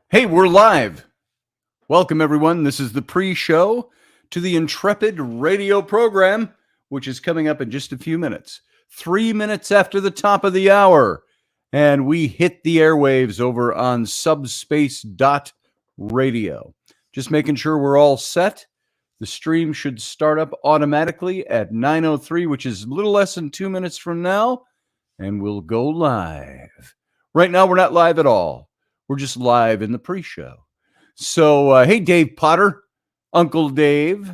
Hey, we're live. Welcome, everyone. This is the pre-show to the Intrepid radio program, which is coming up in just a few minutes. 3 minutes after the top of the hour. And we hit the airwaves over on subspace.radio. Just making sure we're all set. The stream should start up automatically at 9:03, which is a little less than 2 minutes from now. And we'll go live. Right now, we're not live at all. We're just live in the pre-show. So, hey, Dave Potter, Uncle Dave.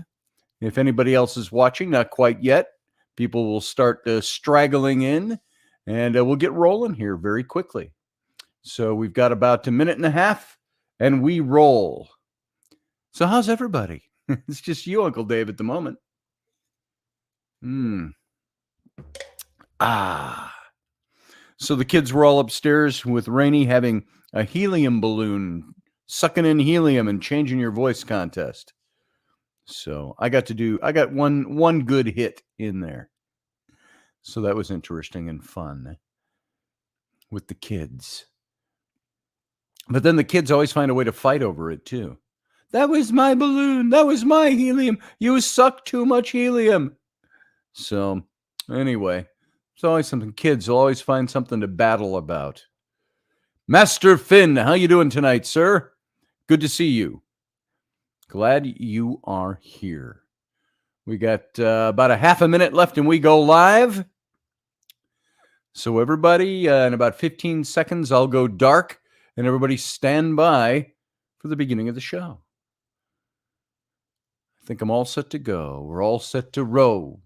If anybody else is watching, not quite yet, people will start straggling in, and we'll get rolling here very quickly. So we've got about a minute and a half, and we roll. So how's everybody? It's just you, Uncle Dave, at the moment. So the kids were all upstairs with Rainey having a helium balloon, sucking in helium and changing your voice contest. So I got one good hit in there. So that was interesting and fun with the kids. But then the kids always find a way to fight over it too. That was my balloon. That was my helium. You sucked too much helium. So anyway, it's always something. Kids will always find something to battle about. Master Finn, how you doing tonight, sir? Good to see you. Glad you are here. We got about a half a minute left and we go live. So everybody, in about 15 seconds, I'll go dark and everybody stand by for the beginning of the show. I think I'm all set to go. We're all set to row.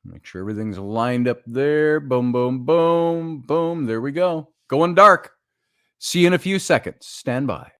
Make sure everything's lined up there. Boom, boom, boom, boom. There we go. Going dark. See you in a few seconds. Stand by.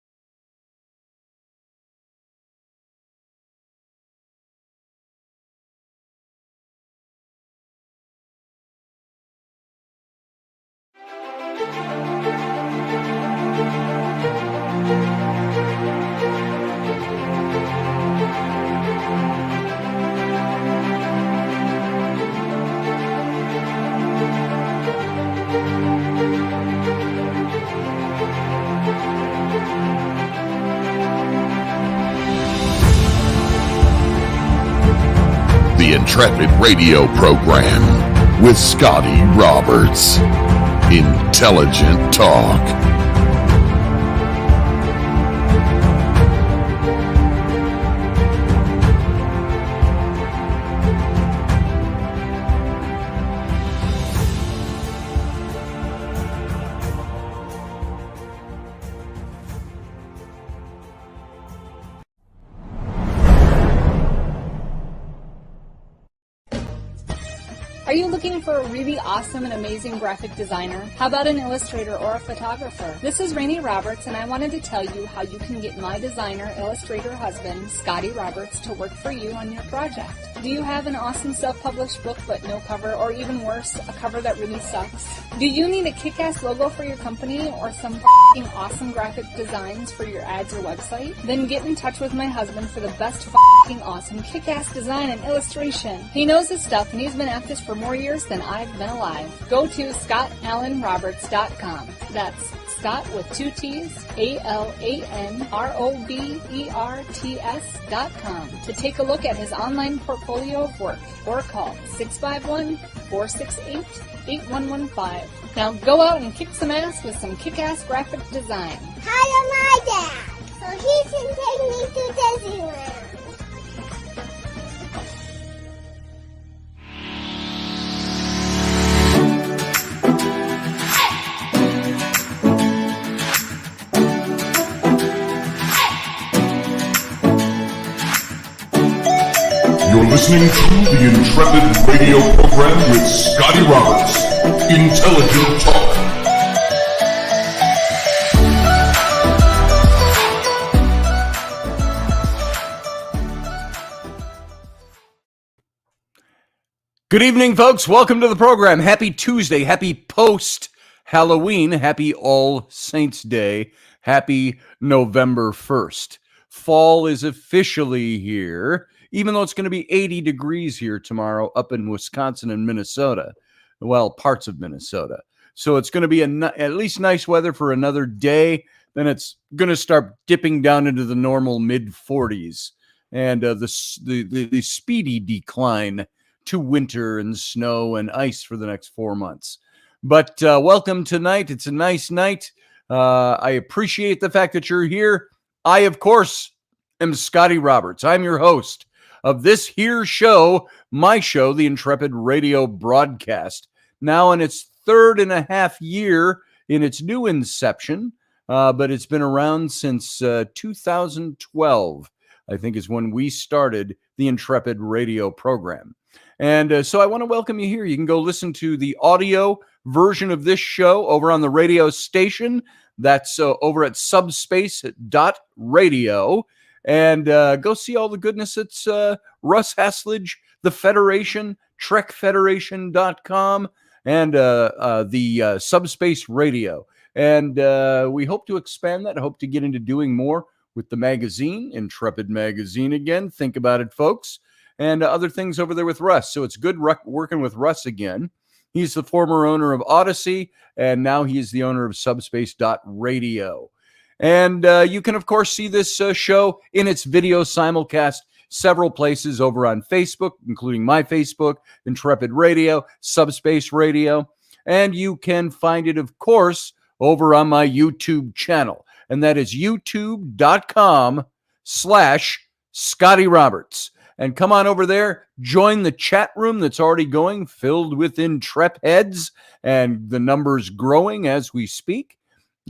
The Intrepid radio program with Scotty Roberts. Intelligent talk. Are you looking for a really awesome and amazing graphic designer? How about an illustrator or a photographer? This is Rainey Roberts, and I wanted to tell you how you can get my designer, illustrator husband, Scotty Roberts, to work for you on your project. Do you have an awesome self-published book but no cover, or even worse, a cover that really sucks? Do you need a kick-ass logo for your company or some f***ing awesome graphic designs for your ads or website? Then get in touch with my husband for the best f***ing awesome kick-ass design and illustration. He knows his stuff, and he's been at this for more years than I've been alive. Go to ScottAllenRoberts.com. That's Scott with 2 T's, ALANROBERTS.com to take a look at his online portfolio of work, or call 651-468-8115. Now go out and kick some ass with some kick-ass graphic design. Hire my dad, so he can take me to Disneyland. You're listening to the Intrepid radio program with Scotty Roberts. Intelligent talk. Good evening, folks. Welcome to the program. Happy Tuesday. Happy post-Halloween. Happy All Saints Day. Happy November 1st. Fall is officially here, even though it's going to be 80 degrees here tomorrow up in Wisconsin and Minnesota. Well, parts of Minnesota. So it's going to be at least nice weather for another day. Then it's going to start dipping down into the normal mid 40s, and the speedy decline to winter and snow and ice for the next 4 months. But welcome tonight. It's a nice night. I appreciate the fact that you're here. I, of course, am Scotty Roberts. I'm your host of this here show, my show, the Intrepid radio broadcast, now in its 3.5 year in its new inception, but it's been around since 2012, I think is when we started the Intrepid radio program. And so I want to welcome you here. You can go listen to the audio version of this show over on the radio station. That's over at subspace.radio. And go see all the goodness. It's Russ Haslage, the Federation, TrekFederation.com, and the Subspace Radio. And we hope to expand that. I hope to get into doing more with the magazine, Intrepid Magazine again. Think about it, folks. And other things over there with Russ. So it's good working with Russ again. He's the former owner of Odyssey, and now he is the owner of Subspace.radio. And you can, of course, see this show in its video simulcast several places over on Facebook, including my Facebook, Intrepid Radio, Subspace Radio. And you can find it, of course, over on my YouTube channel. And that is youtube.com/Scotty Roberts. And come on over there, join the chat room that's already going, filled with Intrep heads, and the numbers growing as we speak.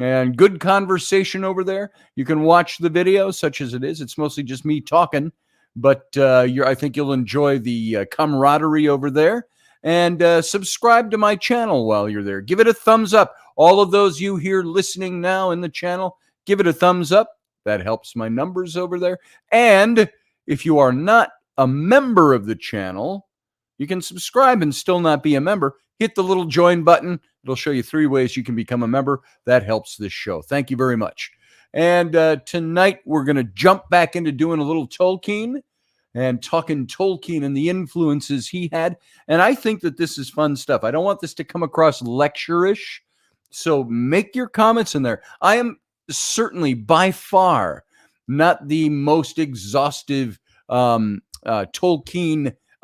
And good conversation over there. You can watch the video, such as it is. It's mostly just me talking, but I think you'll enjoy the camaraderie over there. And subscribe to my channel while you're there. Give it a thumbs up. All of those you here listening now in the channel, give it a thumbs up. That helps my numbers over there. And if you are not a member of the channel, you can subscribe and still not be a member. Hit the little join button. It'll show you 3 ways you can become a member. That helps this show. Thank you very much. And tonight we're going to jump back into doing a little Tolkien and talking Tolkien and the influences he had. And I think that this is fun stuff. I don't want this to come across lecture-ish. So make your comments in there. I am certainly by far not the most exhaustive Tolkien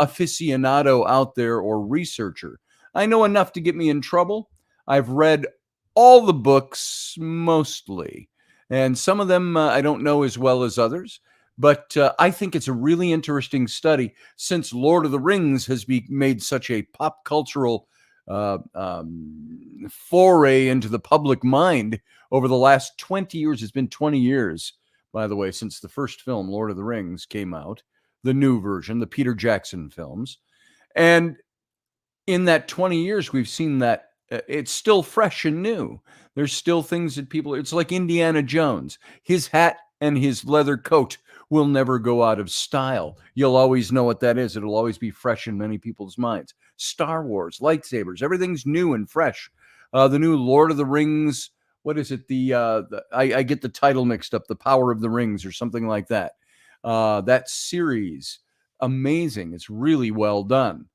aficionado out there or researcher. I know enough to get me in trouble. I've read all the books mostly, and some of them I don't know as well as others, but I think it's a really interesting study since Lord of the Rings has made such a pop cultural foray into the public mind over the last 20 years. It's been 20 years, by the way, since the first film, Lord of the Rings, came out, the new version, the Peter Jackson films. And in that 20 years, we've seen that it's still fresh and new. There's still things that it's like Indiana Jones. His hat and his leather coat will never go out of style. You'll always know what that is. It'll always be fresh in many people's minds. Star Wars, lightsabers, everything's new and fresh. The new Lord of the Rings, what is it? I get the title mixed up, The Power of the Rings or something like that. That series, amazing. It's really well done.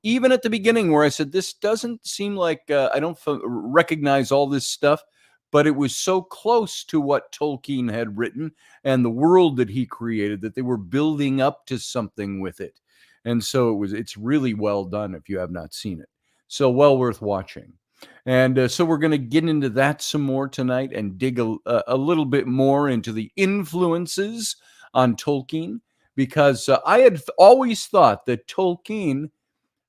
Even at the beginning where I said, this doesn't seem like, I don't recognize all this stuff, but it was so close to what Tolkien had written and the world that he created that they were building up to something with it. And so it's really well done if you have not seen it. So well worth watching. And so we're going to get into that some more tonight and dig a little bit more into the influences on Tolkien, because I had always thought that Tolkien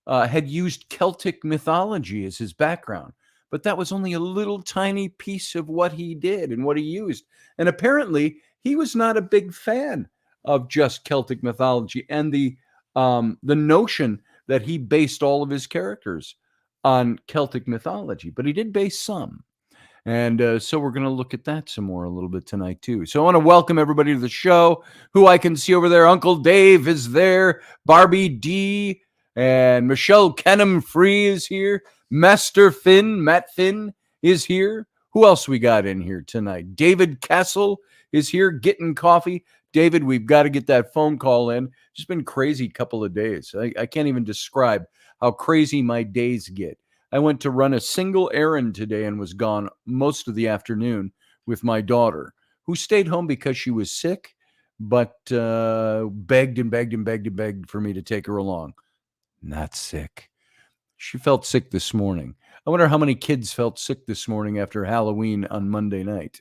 had used Celtic mythology as his background, but that was only a little tiny piece of what he did and what he used. And apparently he was not a big fan of just Celtic mythology and the notion that he based all of his characters on Celtic mythology, but he did base some. And so we're going to look at that some more a little bit tonight, too. So I want to welcome everybody to the show, who I can see over there. Uncle Dave is there. Barbie D and Michelle Kenham Free is here. Master Finn, Matt Finn is here. Who else we got in here tonight? David Castle is here getting coffee. David, we've got to get that phone call in. It's been crazy couple of days. I can't even describe how crazy my days get. I went to run a single errand today and was gone most of the afternoon with my daughter, who stayed home because she was sick, but begged and begged and begged and begged for me to take her along. Not sick. She felt sick this morning. I wonder how many kids felt sick this morning after Halloween on Monday night.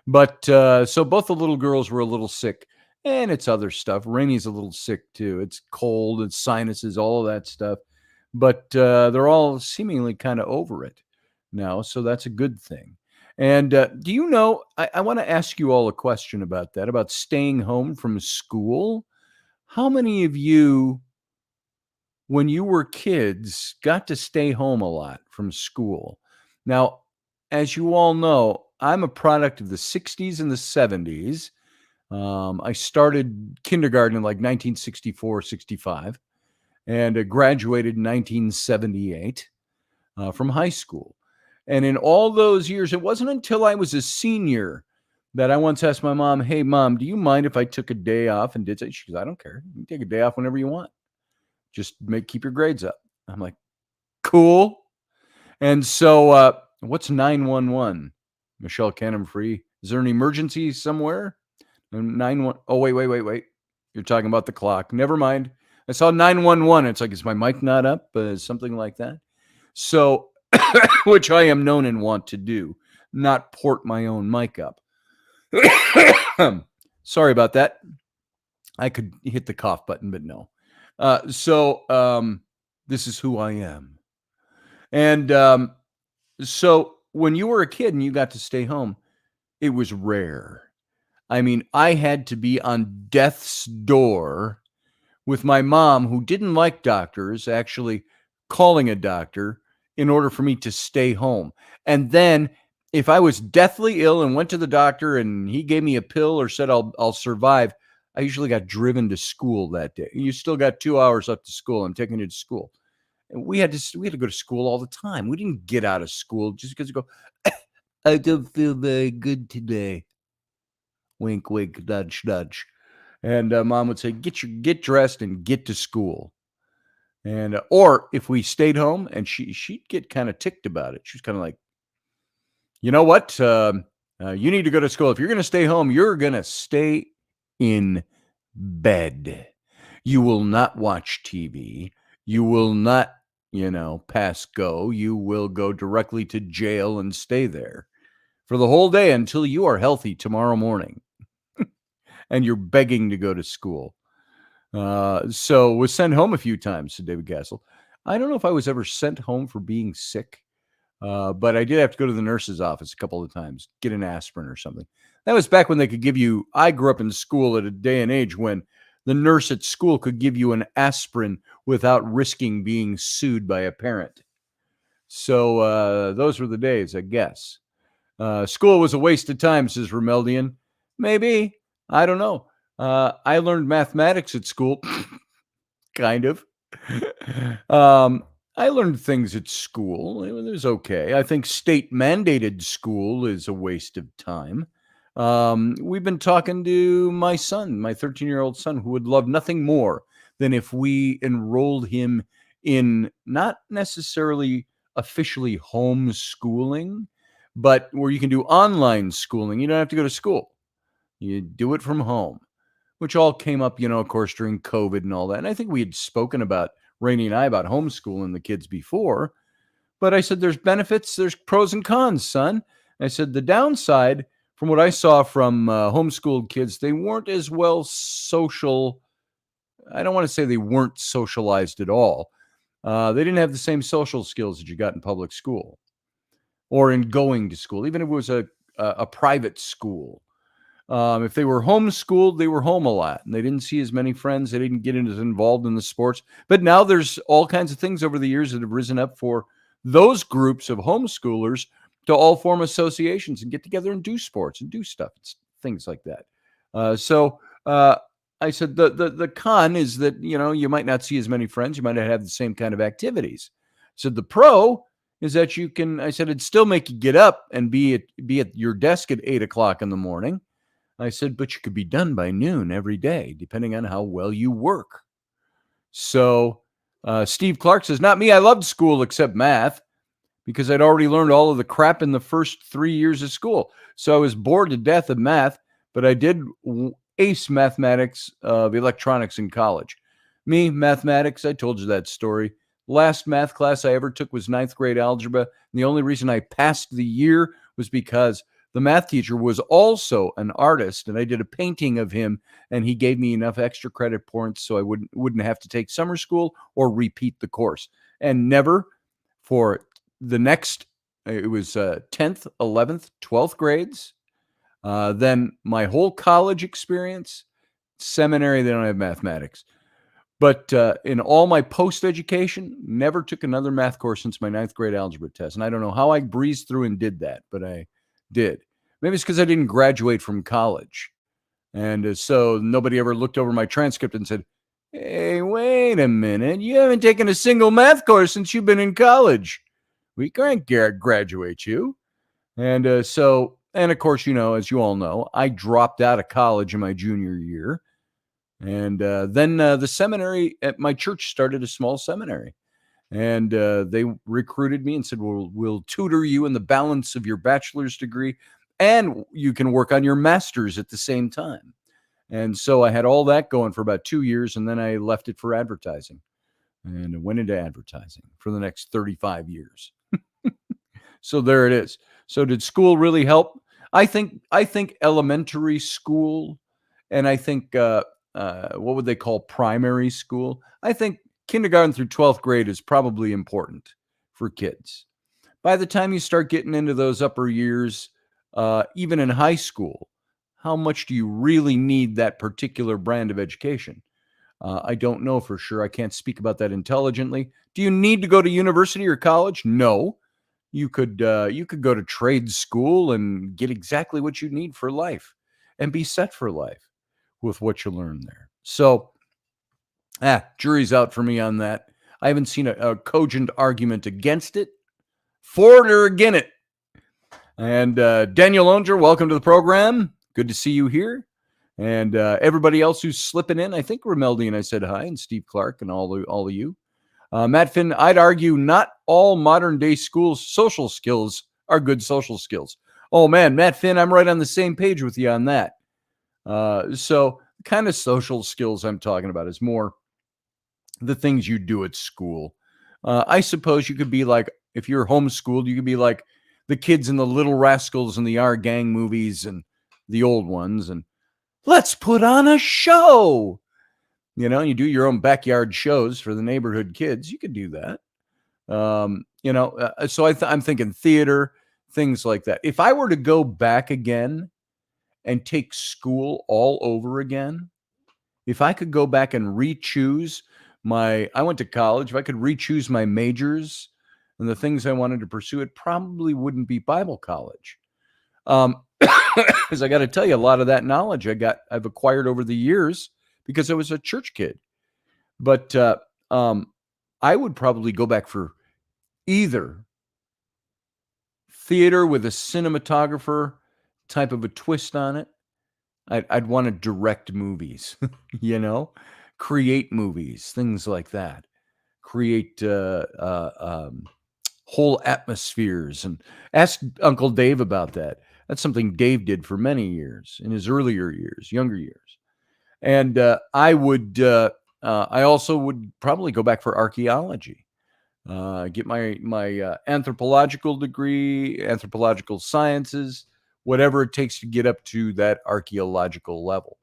But so both the little girls were a little sick, and it's other stuff. Rainy's a little sick too. It's cold, it's sinuses, all of that stuff. But they're all seemingly kind of over it now, so that's a good thing. And do you know, I want to ask you all a question about that, about staying home from school. How many of you, when you were kids, got to stay home a lot from school? Now, as you all know, I'm a product of the 60s and the 70s. I started kindergarten in like 1964, 65, and graduated in 1978 from high school. And in all those years, it wasn't until I was a senior that I once asked my mom, "Hey, Mom, do you mind if I took a day off and did something?" She goes, "I don't care. You can take a day off whenever you want. Just keep your grades up." I'm like, "Cool." And so, what's 911? Michelle Cannon Free. Is there an emergency somewhere? 911. Oh, wait. You're talking about the clock. Never mind. I saw 911. It's like, is my mic not up? Something like that. So, which I am known and want to do, not port my own mic up. Sorry about that. I could hit the cough button, but no. This is who I am. And so when you were a kid and you got to stay home, it was rare. I mean, I had to be on death's door with my mom, who didn't like doctors, actually calling a doctor in order for me to stay home. And then if I was deathly ill and went to the doctor and he gave me a pill or said I'll survive, I usually got driven to school that day. You still got 2 hours up to school. I'm taking you to school. And we had to go to school all the time. We didn't get out of school just because you go, I don't feel very good today. Wink, wink, nudge, nudge. And Mom would say, get dressed and get to school. And or if we stayed home, and she'd get kind of ticked about it. She was kind of like, you know what? You need to go to school. If you're going to stay home, you're going to stay in bed. You will not watch TV. You will not, pass go. You will go directly to jail and stay there for the whole day until you are healthy tomorrow morning. And you're begging to go to school. So was sent home a few times, said David Castle. I don't know if I was ever sent home for being sick, but I did have to go to the nurse's office a couple of times, get an aspirin or something. That was back when they could give you, I grew up in school at a day and age when the nurse at school could give you an aspirin without risking being sued by a parent. So those were the days, I guess. School was a waste of time, says Romeldian. Maybe. I don't know. I learned mathematics at school, kind of. I learned things at school. It was okay. I think state-mandated school is a waste of time. We've been talking to my son, my 13-year-old son, who would love nothing more than if we enrolled him in not necessarily officially homeschooling, but where you can do online schooling. You don't have to go to school. You do it from home, which all came up, of course, during COVID and all that. And I think we had spoken about, Rainey and I, about homeschooling the kids before. But I said, there's benefits, there's pros and cons, son. I said, the downside, from what I saw from homeschooled kids, they weren't as well social. I don't want to say they weren't socialized at all. They didn't have the same social skills that you got in public school or in going to school, even if it was a private school. If they were homeschooled, they were home a lot and they didn't see as many friends. They didn't get as involved in the sports. But now there's all kinds of things over the years that have risen up for those groups of homeschoolers to all form associations and get together and do sports and do stuff, things like that. So I said the con is that, you might not see as many friends. You might not have the same kind of activities. I said the pro is that you can, I said, it'd still make you get up and be at your desk at 8 o'clock in the morning. I said, but you could be done by noon every day, depending on how well you work. So Steve Clark says, not me. I loved school except math because I'd already learned all of the crap in the first 3 years of school. So I was bored to death of math, but I did ace mathematics of electronics in college. Me, mathematics, I told you that story. Last math class I ever took was 9th grade algebra. And the only reason I passed the year was because the math teacher was also an artist, and I did a painting of him, and he gave me enough extra credit points so I wouldn't have to take summer school or repeat the course. And never for the next, it was 10th, 11th, 12th grades. Then my whole college experience, seminary, they don't have mathematics. But in all my post-education, never took another math course since my 9th grade algebra test. And I don't know how I breezed through and did that, but I did. Maybe it's because I didn't graduate from college. And so nobody ever looked over my transcript and said, hey, wait a minute. You haven't taken a single math course since you've been in college. We can't graduate you. And and of course, as you all know, I dropped out of college in my junior year. And then the seminary at my church started a small seminary. And they recruited me and said, we'll tutor you in the balance of your bachelor's degree, and you can work on your master's at the same time. And so I had all that going for about 2 years, and then I left it for advertising. And I went into advertising for the next 35 years. So there it is. So did school really help? I think elementary school, and I think what would they call primary school? I think kindergarten through 12th grade is probably important for kids. By the time you start getting into those upper years, even in high school, how much do you really need that particular brand of education? I don't know for sure. I can't speak about that intelligently. Do you need to go to university or college? No. You could go to trade school and get exactly what you need for life and be set for life with what you learn there. So, jury's out for me on that. I haven't seen a cogent argument against it, for it or against it. And Daniel Onger, welcome to the program. Good to see you here. And everybody else who's slipping in, I think Romeldi and I said hi, and Steve Clark and all of you. Matt Finn, I'd argue not all modern day schools' social skills are good social skills. Oh man, Matt Finn, I'm right on the same page with you on that. So the kind of social skills I'm talking about is more the things you do at school. I suppose you could be like, if you're homeschooled, you could be like the kids in the Little Rascals and the Our Gang movies and the old ones, and let's put on a show. You do your own backyard shows for the neighborhood kids. You could do that. So I'm thinking theater, things like that. If I were to go back again and take school all over again, if I could go back and re-choose I went to college, if I could re-choose my majors and the things I wanted to pursue, it probably wouldn't be Bible college. Because I got to tell you, a lot of that knowledge I've acquired over the years because I was a church kid. But I would probably go back for either theater with a cinematographer type of a twist on it. I'd want to direct movies, create movies, things like that. Create whole atmospheres, and ask Uncle Dave about that. That's something Dave did for many years in his earlier years, younger years. And I also would probably go back for archaeology, get my anthropological degree, anthropological sciences, whatever it takes to get up to that archaeological level,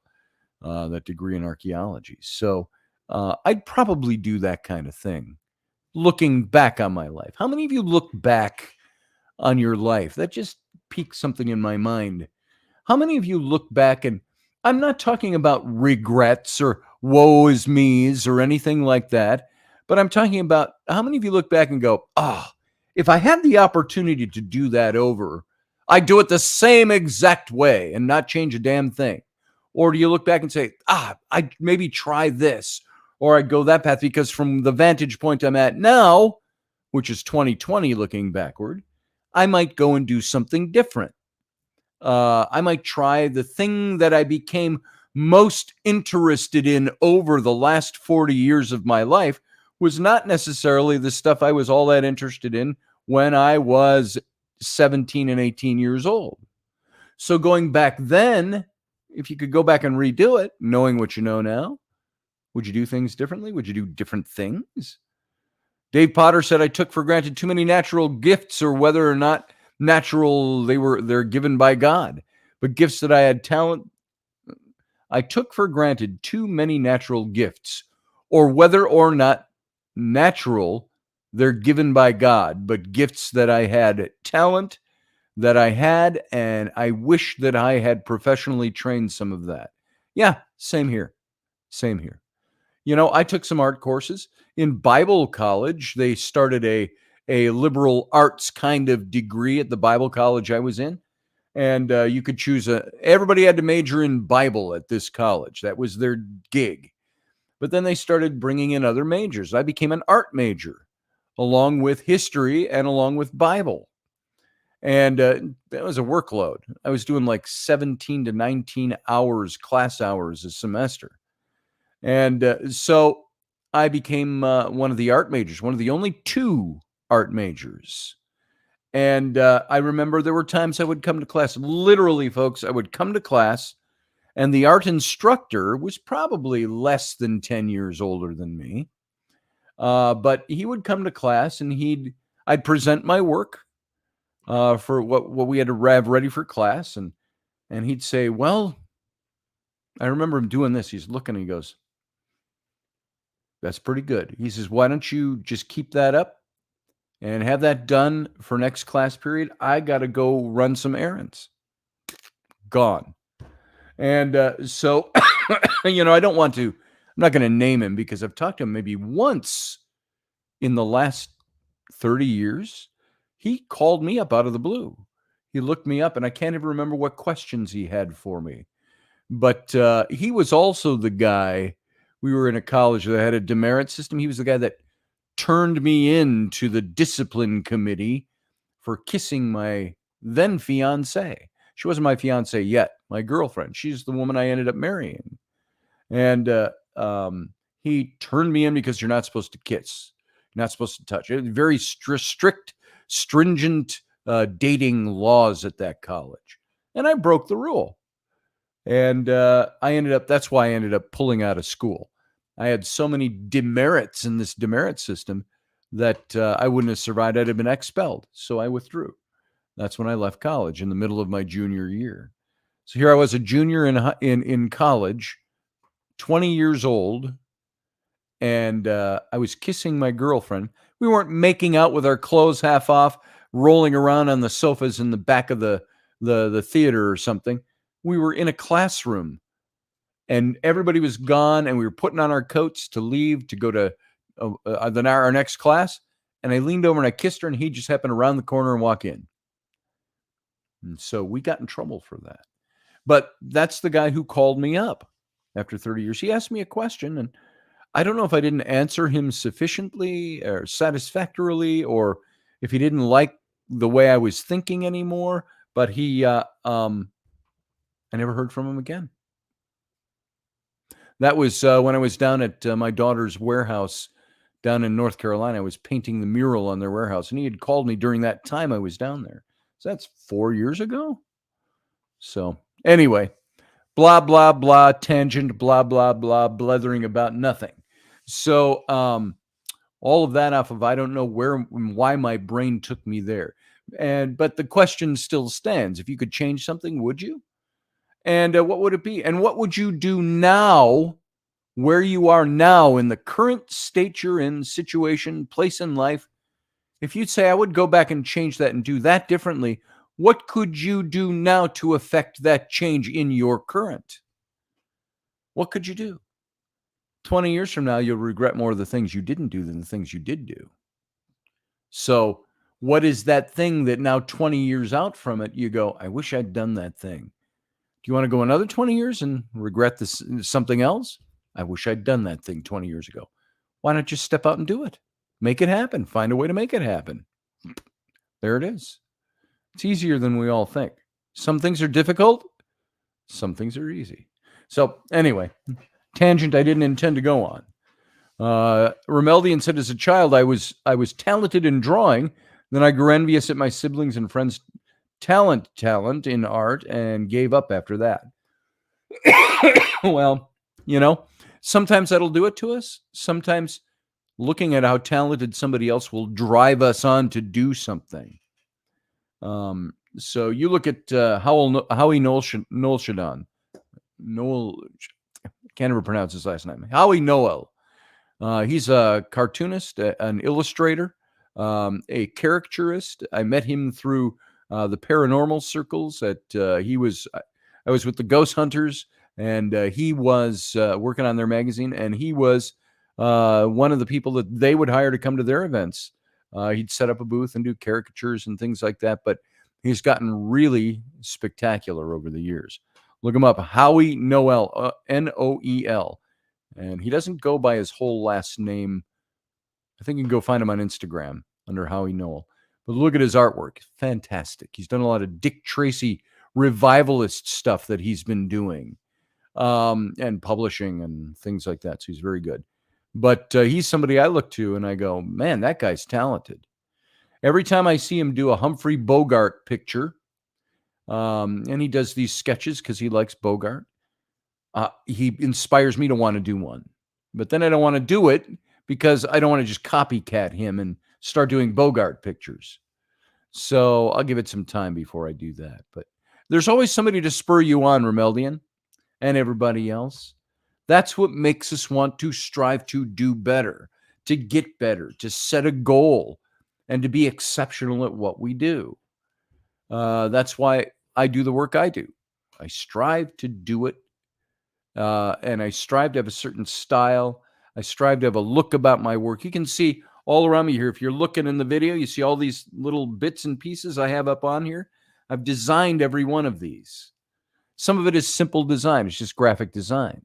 that degree in archaeology. So I'd probably do that kind of thing. Looking back on my life. How many of you look back on your life? That just piqued something in my mind. How many of you look back, and I'm not talking about regrets or woe is me's or anything like that, but I'm talking about how many of you look back and go, if I had the opportunity to do that over, I'd do it the same exact way and not change a damn thing. Or do you look back and say, I'd maybe try this, or I'd go that path because from the vantage point I'm at now, which is 2020 looking backward, I might go and do something different. I might try the thing that I became most interested in over the last 40 years of my life, was not necessarily the stuff I was all that interested in when I was 17 and 18 years old. So going back then, if you could go back and redo it, knowing what you know now, would you do things differently? Would you do different things? Dave Potter said I took for granted too many natural gifts, or whether or not natural they're given by God. But gifts that I had talent, I took for granted too many natural gifts, or whether or not natural they're given by God, but gifts that I had talent that I had, and I wish that I had professionally trained some of that. Yeah, same here. Same here. You know, I took some art courses in Bible college. They started a liberal arts kind of degree at the Bible college I was in. And you could choose everybody had to major in Bible at this college. That was their gig. But then they started bringing in other majors. I became an art major along with history and along with Bible. And that was a workload. I was doing like 17 to 19 hours, class hours a semester. And so I became one of the art majors, one of the only two art majors. And I remember there were times I would come to class, literally, folks, I would come to class, and the art instructor was probably less than 10 years older than me. But he would come to class, and I'd present my work for what we had to have ready for class. And he'd say, well, I remember him doing this. He's looking, and he goes, that's pretty good. He says, why don't you just keep that up and have that done for next class period? I got to go run some errands. Gone. And so, you know, I'm not going to name him because I've talked to him maybe once in the last 30 years. He called me up out of the blue. He looked me up, and I can't even remember what questions he had for me. But he was also the guy, we were in a college that had a demerit system. He was the guy that turned me into the discipline committee for kissing my then fiance. She wasn't my fiance yet, my girlfriend. She's the woman I ended up marrying. And he turned me in because you're not supposed to kiss. You're not supposed to touch. Very strict, stringent dating laws at that college. And I broke the rule. And that's why I ended up pulling out of school. I had so many demerits in this demerit system that I wouldn't have survived. I'd have been expelled. So I withdrew. That's when I left college, in the middle of my junior year. So here I was, a junior in college, 20 years old, and I was kissing my girlfriend. We weren't making out with our clothes half off, rolling around on the sofas in the back of the theater or something. We were in a classroom, and everybody was gone, and we were putting on our coats to leave to go to our next class. And I leaned over and I kissed her, and he just happened to round the corner and walk in. And so we got in trouble for that. But that's the guy who called me up after 30 years. He asked me a question, and I don't know if I didn't answer him sufficiently or satisfactorily, or if he didn't like the way I was thinking anymore. But I never heard from him again. That was when I was down at my daughter's warehouse down in North Carolina. I was painting the mural on their warehouse, and he had called me during that time I was down there. So that's 4 years ago. So anyway, blah, blah, blah, tangent, blah, blah, blah, blethering about nothing. So all of that off of, I don't know why my brain took me there. But the question still stands. If you could change something, would you? And what would it be? And what would you do now, where you are now, in the current state you're in, situation, place in life? If you'd say, I would go back and change that and do that differently, what could you do now to affect that change in your current? What could you do? 20 years from now, you'll regret more of the things you didn't do than the things you did do. So what is that thing that now 20 years out from it, you go, I wish I'd done that thing? Do you want to go another 20 years and regret this something else? I wish I'd done that thing 20 years ago. Why not just step out and do it? Make it happen. Find a way to make it happen. There it is. It's easier than we all think. Some things are difficult. Some things are easy. So anyway, tangent I didn't intend to go on. Romeldian said, as a child, I was talented in drawing. Then I grew envious at my siblings and friends' talent in art and gave up after that. Well, sometimes that'll do it to us. Sometimes looking at how talented somebody else will drive us on to do something. So you look at Howie Noelshadon. Can't ever pronounce his last name. Howie Noel. He's a cartoonist, an illustrator, a caricaturist. I met him through the paranormal circles. I was with the Ghost Hunters, and he was working on their magazine, and he was one of the people that they would hire to come to their events. He'd set up a booth and do caricatures and things like that, but he's gotten really spectacular over the years. Look him up, Howie Noel, Noel. And he doesn't go by his whole last name. I think you can go find him on Instagram under Howie Noel. But look at his artwork. Fantastic. He's done a lot of Dick Tracy revivalist stuff that he's been doing and publishing and things like that. So he's very good. But he's somebody I look to and I go, man, that guy's talented. Every time I see him do a Humphrey Bogart picture, and he does these sketches because he likes Bogart, he inspires me to want to do one. But then I don't want to do it because I don't want to just copycat him and start doing Bogart pictures. So I'll give it some time before I do that. But there's always somebody to spur you on, Romeldian, and everybody else. That's what makes us want to strive to do better, to get better, to set a goal, and to be exceptional at what we do. That's why I do the work I do. I strive to do it, and I strive to have a certain style. I strive to have a look about my work. You can see all around me here. If you're looking in the video, you see all these little bits and pieces I have up on here. I've designed every one of these. Some of it is simple design. It's just graphic design.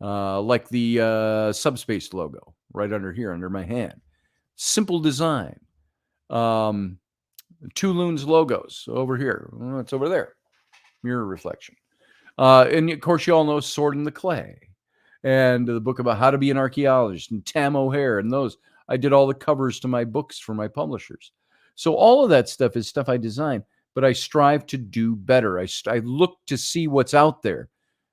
Like the Subspace logo right under here, under my hand. Simple design. Two Loons logos over here. Well, it's over there. Mirror reflection. And of course, you all know Sword in the Clay and the book about how to be an archaeologist and Tam O'Hare and those. I did all the covers to my books for my publishers. So all of that stuff is stuff I design, but I strive to do better. I look to see what's out there,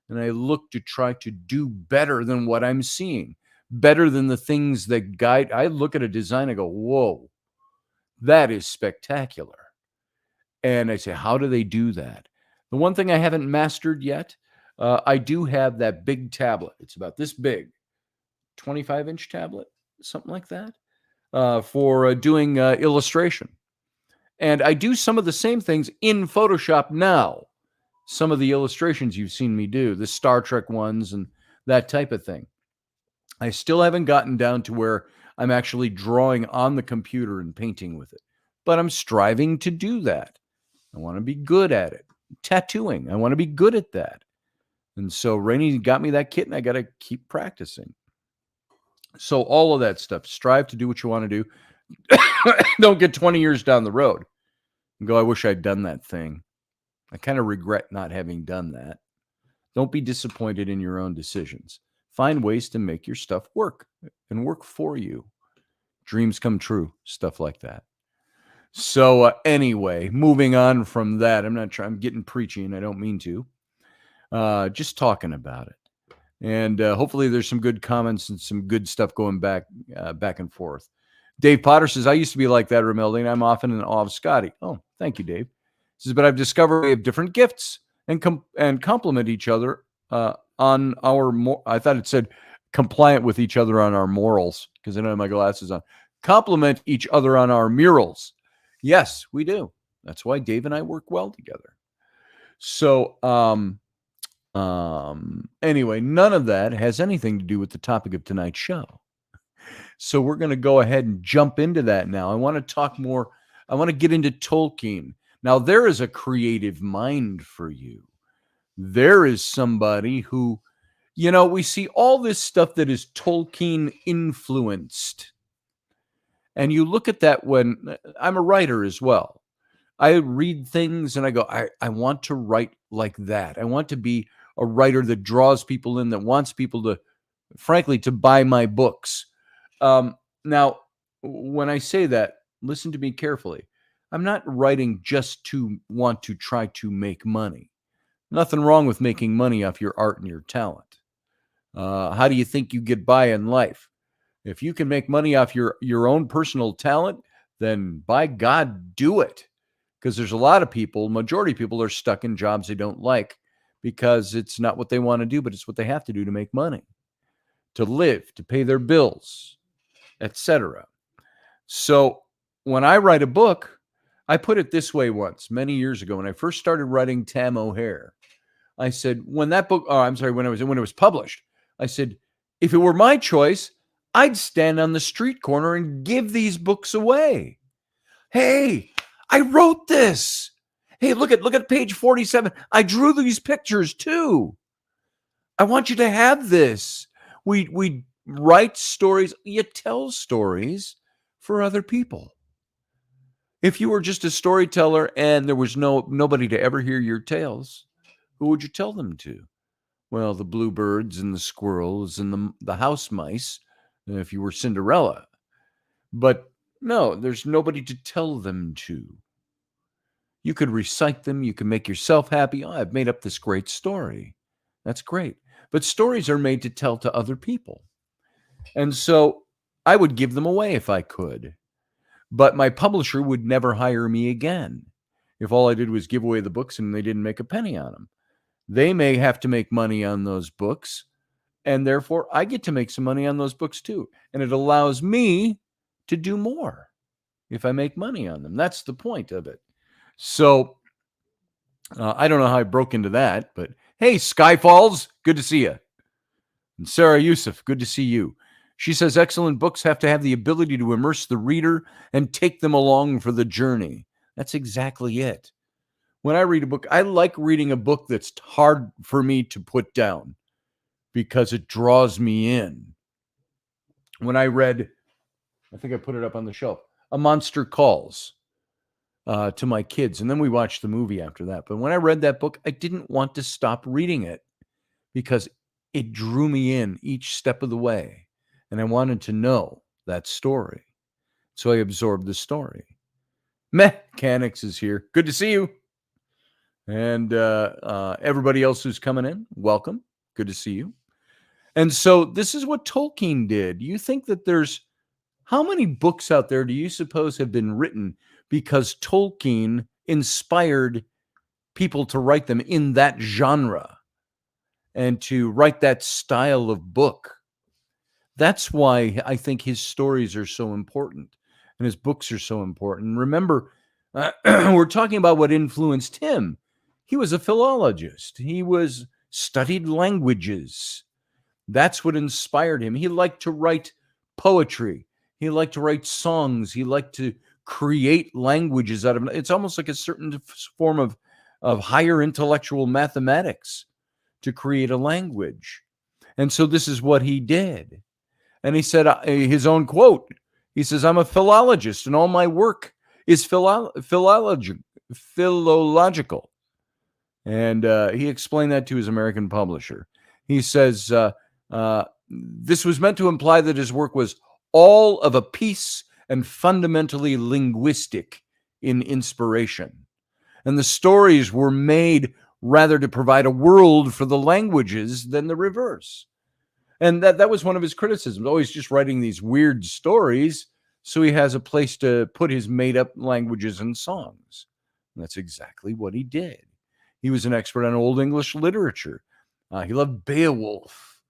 and I look to try to do better than what I'm seeing, better than the things that guide. I look at a design, I go, whoa, that is spectacular. And I say, how do they do that? The one thing I haven't mastered yet, I do have that big tablet. It's about this big, 25-inch tablet, something like that, for doing illustration. And I do some of the same things in Photoshop now. Some of the illustrations you've seen me do, the Star Trek ones and that type of thing. I still haven't gotten down to where I'm actually drawing on the computer and painting with it. But I'm striving to do that. I want to be good at it. Tattooing, I want to be good at that. And so Rainey got me that kit, and I got to keep practicing. So all of that stuff, strive to do what you want to do. Don't get 20 years down the road and go, I wish I'd done that thing. I kind of regret not having done that. Don't be disappointed in your own decisions. Find ways to make your stuff work and work for you. Dreams come true, stuff like that. So anyway, moving on from that, I'm getting preachy, and I don't mean to. Just talking about it. And hopefully there's some good comments and some good stuff going back and forth. Dave Potter says, I used to be like that, Romeldian. I'm often in awe of Scotty. Oh, thank you, Dave. He says, but I've discovered we have different gifts and complement each other on our, I thought it said compliant with each other on our morals, because I don't have my glasses on. Complement each other on our murals. Yes, we do. That's why Dave and I work well together. So, anyway, none of that has anything to do with the topic of tonight's show. So we're going to go ahead and jump into that now. I want to talk more. I want to get into Tolkien. Now, there is a creative mind for you. There is somebody who, we see all this stuff that is Tolkien influenced. And you look at that when I'm a writer as well. I read things and I go, I want to write like that. I want to be a writer that draws people in, that wants people to frankly, to buy my books. Now, when I say that, listen to me carefully. I'm not writing just to want to try to make money. Nothing wrong with making money off your art and your talent. How do you think you get by in life? If you can make money off your own personal talent, then by God, do it. Because there's a lot of people, majority of people are stuck in jobs they don't like because it's not what they want to do, but it's what they have to do to make money, to live, to pay their bills, etc. So when I write a book, I put it this way once, many years ago, when I first started writing Tam O'Hare. I said, when it was published, I said, if it were my choice, I'd stand on the street corner and give these books away. Hey, I wrote this. Hey, look at page 47. I drew these pictures too. I want you to have this. We write stories. You tell stories for other people. If you were just a storyteller and there was nobody to ever hear your tales, who would you tell them to? Well, the bluebirds and the squirrels and the house mice, if you were Cinderella. But no, there's nobody to tell them to. You could recite them. You can make yourself happy. Oh, I've made up this great story. That's great. But stories are made to tell to other people. And so I would give them away if I could. But my publisher would never hire me again if all I did was give away the books and they didn't make a penny on them. They may have to make money on those books, and therefore I get to make some money on those books too. And it allows me to do more if I make money on them. That's the point of it. So I don't know how I broke into that, but hey, Skyfalls, good to see you. And Sarah Youssef, good to see you. She says, excellent books have to have the ability to immerse the reader and take them along for the journey. That's exactly it. When I read a book, I like reading a book that's hard for me to put down because it draws me in. When I read, I think I put it up on the shelf, A Monster Calls to my kids, and then we watched the movie after that. But when I read that book, I didn't want to stop reading it because it drew me in each step of the way, and I wanted to know that story. So I absorbed the story. Mechanics is here. Good to see you. And everybody else who's coming in, welcome. Good to see you. And so this is what Tolkien did. You think that how many books out there do you suppose have been written because Tolkien inspired people to write them in that genre and to write that style of book? That's why I think his stories are so important and his books are so important. Remember, we're talking about what influenced him. He was a philologist. He studied languages. That's what inspired him. He liked to write poetry. He liked to write songs. He liked to create languages out of it. It's almost like a certain form of higher intellectual mathematics to create a language. And so this is what he did. And he said his own quote. He says, I'm a philologist and all my work is philological. And he explained that to his American publisher. He says, this was meant to imply that his work was all of a piece and fundamentally linguistic in inspiration. And the stories were made rather to provide a world for the languages than the reverse. And that was one of his criticisms, always just writing these weird stories so he has a place to put his made-up languages and songs. And that's exactly what he did. He was an expert on Old English literature. He loved Beowulf,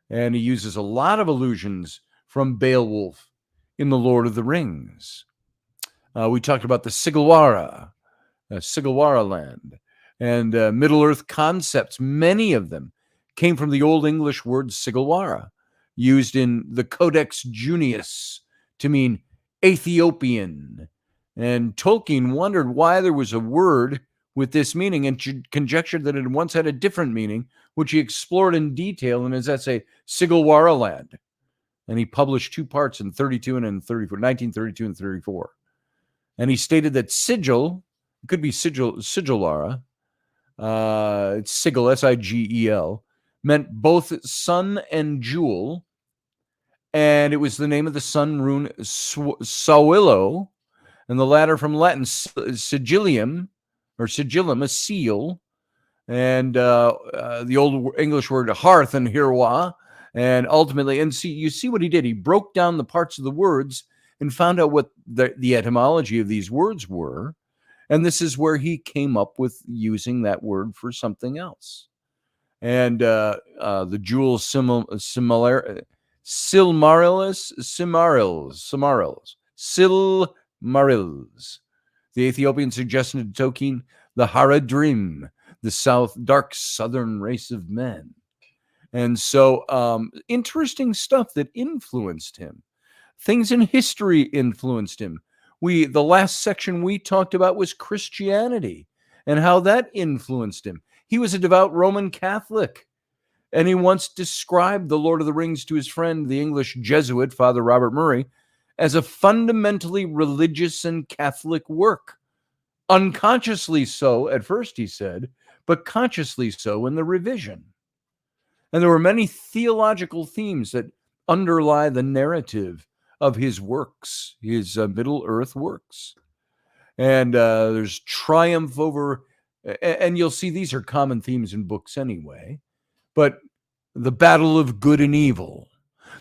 and he uses a lot of allusions from Beowulf in The Lord of the Rings. We talked about the Sigilwara land, and Middle-earth concepts. Many of them came from the Old English word Sigilwara, used in the Codex Junius to mean Ethiopian. And Tolkien wondered why there was a word with this meaning and conjectured that it once had a different meaning, which he explored in detail in his essay, Sigilwara Land. And he published 2 parts in 1932 and 34. And he stated that sigil, it could be Sigilara, it's sigil, S-I-G-E-L, meant both sun and jewel, and it was the name of the sun rune Sawillo, and the latter from Latin sigillium, or sigillum, a seal, and the old English word hearth and hirwa, and ultimately, and you see what he did. He broke down the parts of the words and found out what the etymology of these words were, and this is where he came up with using that word for something else. And the jewel Silmarils, the Ethiopian suggested to Tolkien the Haradrim, the dark southern race of men. And so interesting stuff that influenced him. Things in history influenced him. The last section we talked about was Christianity and how that influenced him. He was a devout Roman Catholic, and he once described The Lord of the Rings to his friend, the English Jesuit, Father Robert Murray, as a fundamentally religious and Catholic work. Unconsciously so at first, he said, but consciously so in the revision. And there were many theological themes that underlie the narrative of his works, his Middle-earth works. And there's triumph over, and you'll see these are common themes in books anyway, but the battle of good and evil,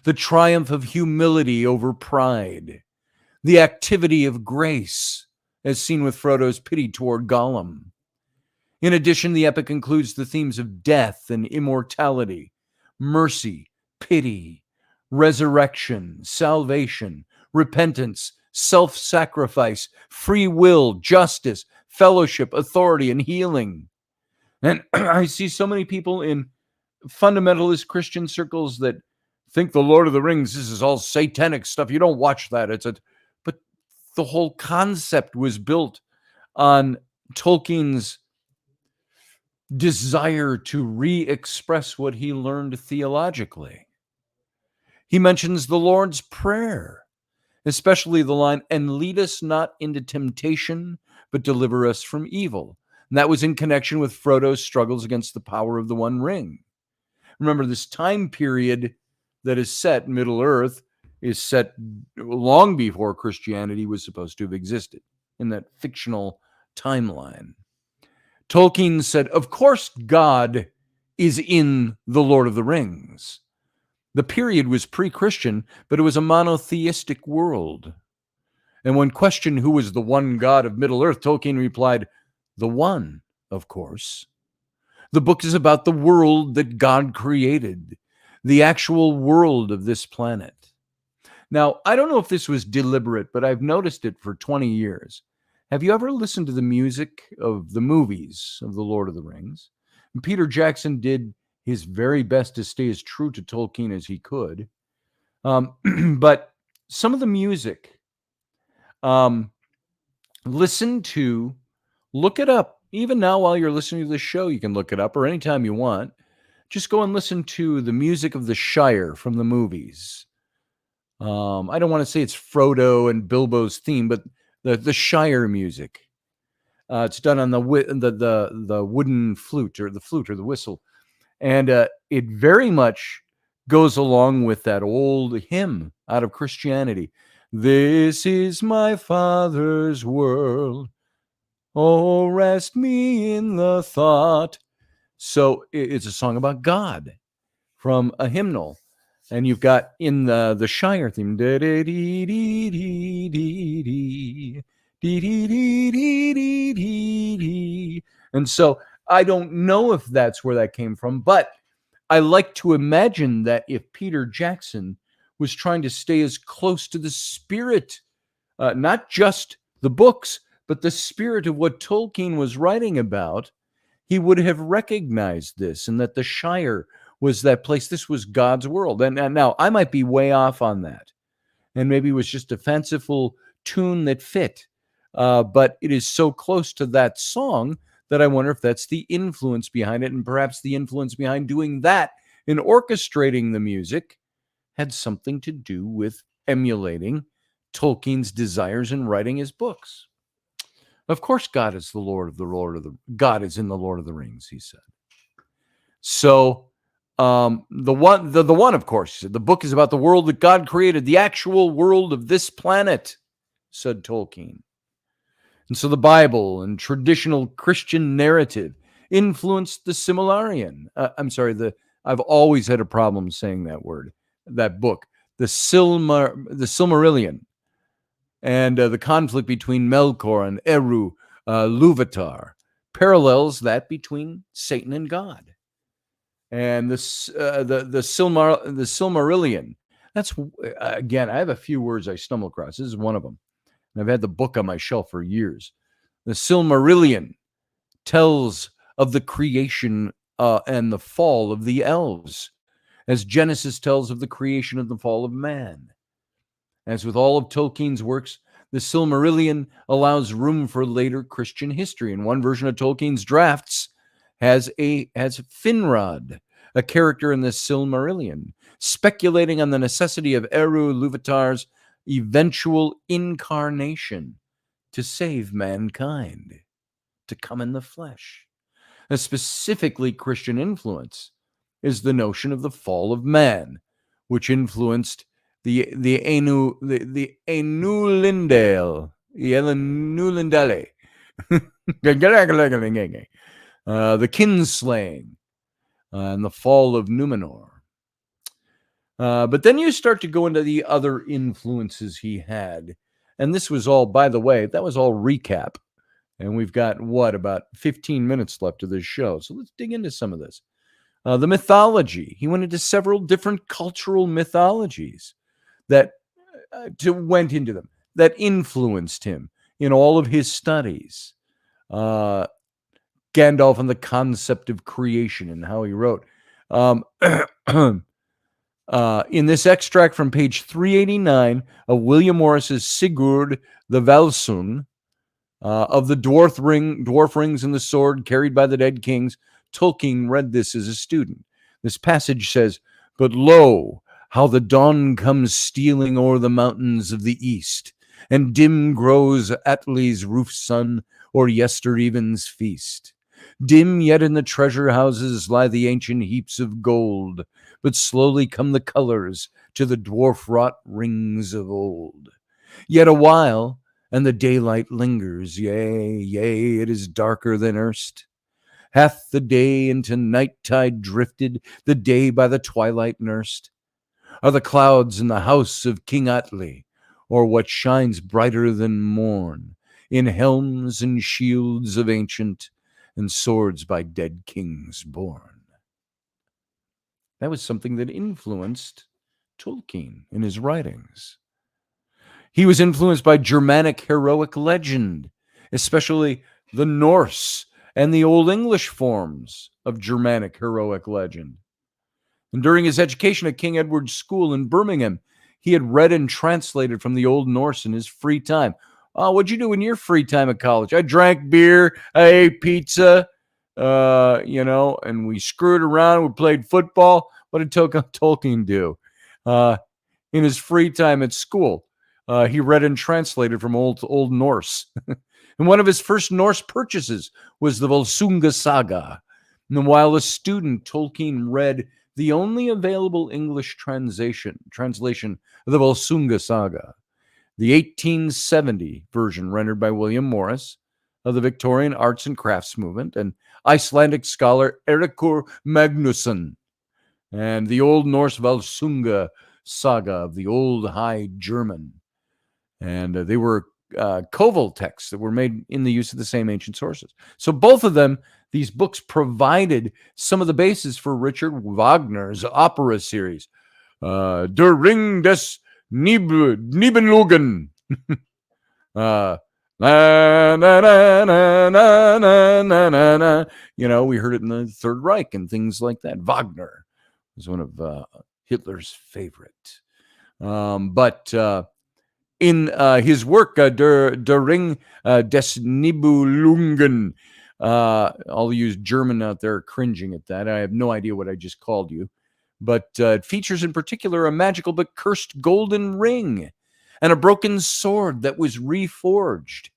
the triumph of humility over pride, the activity of grace, as seen with Frodo's pity toward Gollum. In addition, the epic includes the themes of death and immortality, mercy, pity, resurrection, salvation, repentance, self-sacrifice, free will, justice, fellowship, authority, and healing. And I see so many people in fundamentalist Christian circles that think the Lord of the Rings, this is all satanic stuff. You don't watch that. But the whole concept was built on Tolkien's desire to re-express what he learned theologically. He mentions the Lord's Prayer, especially the line, "And lead us not into temptation, but deliver us from evil." And that was in connection with Frodo's struggles against the power of the One Ring. Remember, this time period that is set, Middle-earth, is set long before Christianity was supposed to have existed in that fictional timeline. Tolkien said, of course God is in The Lord of the Rings. The period was pre-Christian, but it was a monotheistic world. And when questioned who was the one God of Middle-earth, Tolkien replied, the one, of course. The book is about the world that God created, the actual world of this planet. Now, I don't know if this was deliberate, but I've noticed it for 20 years. Have you ever listened to the music of the movies of The Lord of the Rings? And Peter Jackson did his very best to stay as true to Tolkien as he could. But some of the music, look it up. Even now, while you're listening to the show, you can look it up, or anytime you want. Just go and listen to the music of the Shire from the movies. I don't want to say it's Frodo and Bilbo's theme, but the Shire music. It's done on the wooden flute, or the whistle. And it very much goes along with that old hymn out of Christianity. This is my Father's world. Oh, rest me in the thought. So it's a song about God from a hymnal. And you've got in the Shire theme. And so I don't know if that's where that came from, but I like to imagine that if Peter Jackson was trying to stay as close to the spirit, not just the books, but the spirit of what Tolkien was writing about, he would have recognized this, and that the Shire was that place. This was God's world. And now I might be way off on that, and maybe it was just a fanciful tune that fit. But it is so close to that song that I wonder if that's the influence behind it, and perhaps the influence behind doing that and orchestrating the music had something to do with emulating Tolkien's desires in writing his books. Of course, God is in the Lord of the Rings, he said. So The one, of course, the book is about the world that God created, the actual world of this planet, said Tolkien. And so the Bible and traditional Christian narrative influenced the Silmarillion. I've always had a problem saying that word, that book, the Silmarillion, and the conflict between Melkor and Eru Luvatar parallels that between Satan and God. And the Silmarillion. That's again, I have a few words I stumble across. This is one of them. And I've had the book on my shelf for years. The Silmarillion tells of the creation and the fall of the elves, as Genesis tells of the creation and the fall of man. As with all of Tolkien's works, the Silmarillion allows room for later Christian history. And one version of Tolkien's drafts has Finrod, a character in the Silmarillion, speculating on the necessity of Eru Luvatar's eventual incarnation to save mankind, to come in the flesh. A specifically Christian influence is the notion of the fall of man, which influenced the Enulindale, the kinslaying, and the fall of Numenor. But then you start to go into the other influences he had. And this was all, by the way, that was all recap. And we've got, about 15 minutes left of this show. So let's dig into some of this. The mythology. He went into several different cultural mythologies that went into them, that influenced him in all of his studies. Gandalf and the concept of creation and how he wrote. In this extract from page 389 of William Morris's Sigurd the Valsung, of the dwarf rings and the sword carried by the dead kings, Tolkien read this as a student. This passage says, "But lo, how the dawn comes stealing o'er the mountains of the east, and dim grows Atli's roof sun o'er yestereven's feast. Dim yet in the treasure houses lie the ancient heaps of gold, but slowly come the colors to the dwarf-wrought rings of old. Yet a while, and the daylight lingers, yea, it is darker than erst. Hath the day into night-tide drifted, the day by the twilight nursed? Are the clouds in the house of King Atli, or what shines brighter than morn, in helms and shields of ancient, and swords by dead kings born?" That was something that influenced Tolkien in his writings. He was influenced by Germanic heroic legend, especially the Norse and the Old English forms of Germanic heroic legend. And during his education at King Edward's School in Birmingham, he had read and translated from the Old Norse in his free time. What'd you do in your free time at college? I drank beer, I ate pizza, and we screwed around, we played football. What did Tolkien do? In his free time at school, he read and translated from Old Norse. And one of his first Norse purchases was the Volsunga Saga. And while a student, Tolkien read the only available English translation of the Volsunga Saga, the 1870 version rendered by William Morris of the Victorian arts and crafts movement and Icelandic scholar Eiríkur Magnusson, and the Old Norse Volsunga Saga of the Old High German. And they were Koval texts that were made in the use of the same ancient sources. So both of them, these books provided some of the basis for Richard Wagner's opera series, Der Ring des Nibelungen. Na, na, na, na, na, na, na, na. We heard it in the Third Reich and things like that. Wagner was one of Hitler's favorite. But in his work, Der Ring des Nibelungen, I'll use German out there cringing at that. I have no idea what I just called you. But it features in particular a magical but cursed golden ring and a broken sword that was reforged.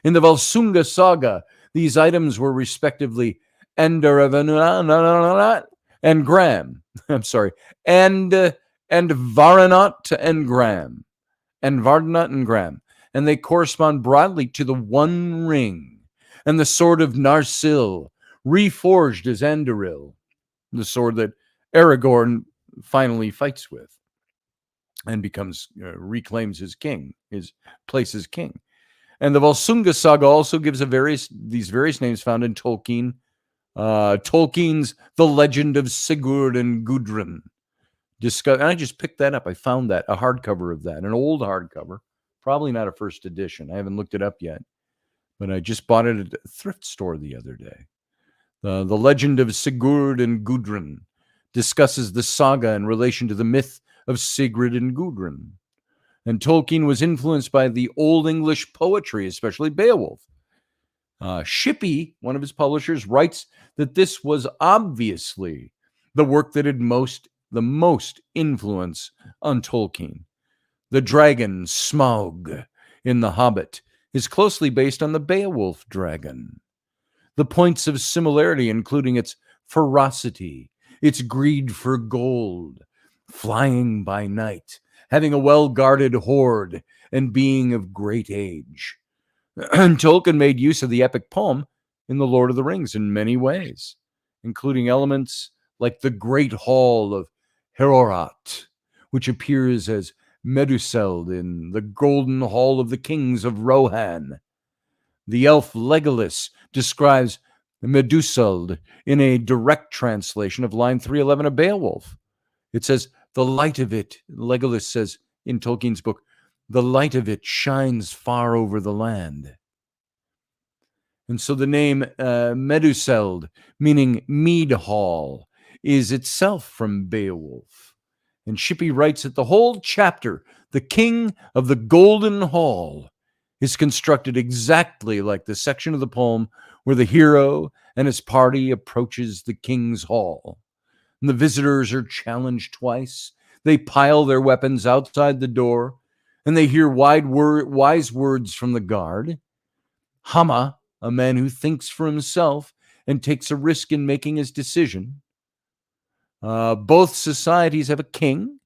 In the Volsunga Saga, these items were respectively Endaravanunat and Graham. I'm sorry, and Varanot and Graham, and Vardnot and Graham, and they correspond broadly to the One Ring and the sword of Narsil, reforged as Anduril, the sword that Aragorn finally fights with and becomes reclaims his place as king. And the Volsunga saga also gives these various names found in Tolkien. Tolkien's The Legend of Sigurd and Gudrun. And I just picked that up. I found that, a hardcover of that, an old hardcover, probably not a first edition. I haven't looked it up yet, but I just bought it at a thrift store the other day. The Legend of Sigurd and Gudrun discusses the saga in relation to the myth of Sigrid and Gudrun. And Tolkien was influenced by the Old English poetry, especially Beowulf. Shippey, one of his publishers, writes that this was obviously the work that had the most influence on Tolkien. The dragon Smaug in The Hobbit is closely based on the Beowulf dragon. The points of similarity, including its ferocity, its greed for gold, flying by night, having a well-guarded hoard, and being of great age. And Tolkien made use of the epic poem in The Lord of the Rings in many ways, including elements like the Great Hall of Herorat, which appears as Meduseld in the Golden Hall of the Kings of Rohan. The elf Legolas describes Meduseld in a direct translation of line 311 of Beowulf. It says, the light of it, Legolas says in Tolkien's book, the light of it shines far over the land. And so the name Meduseld, meaning mead hall, is itself from Beowulf. And Shippey writes that the whole chapter, the King of the Golden Hall, is constructed exactly like the section of the poem where the hero and his party approaches the king's hall. And the visitors are challenged twice. They pile their weapons outside the door, and they hear wise words from the guard. Hama, a man who thinks for himself and takes a risk in making his decision. Both societies have a king.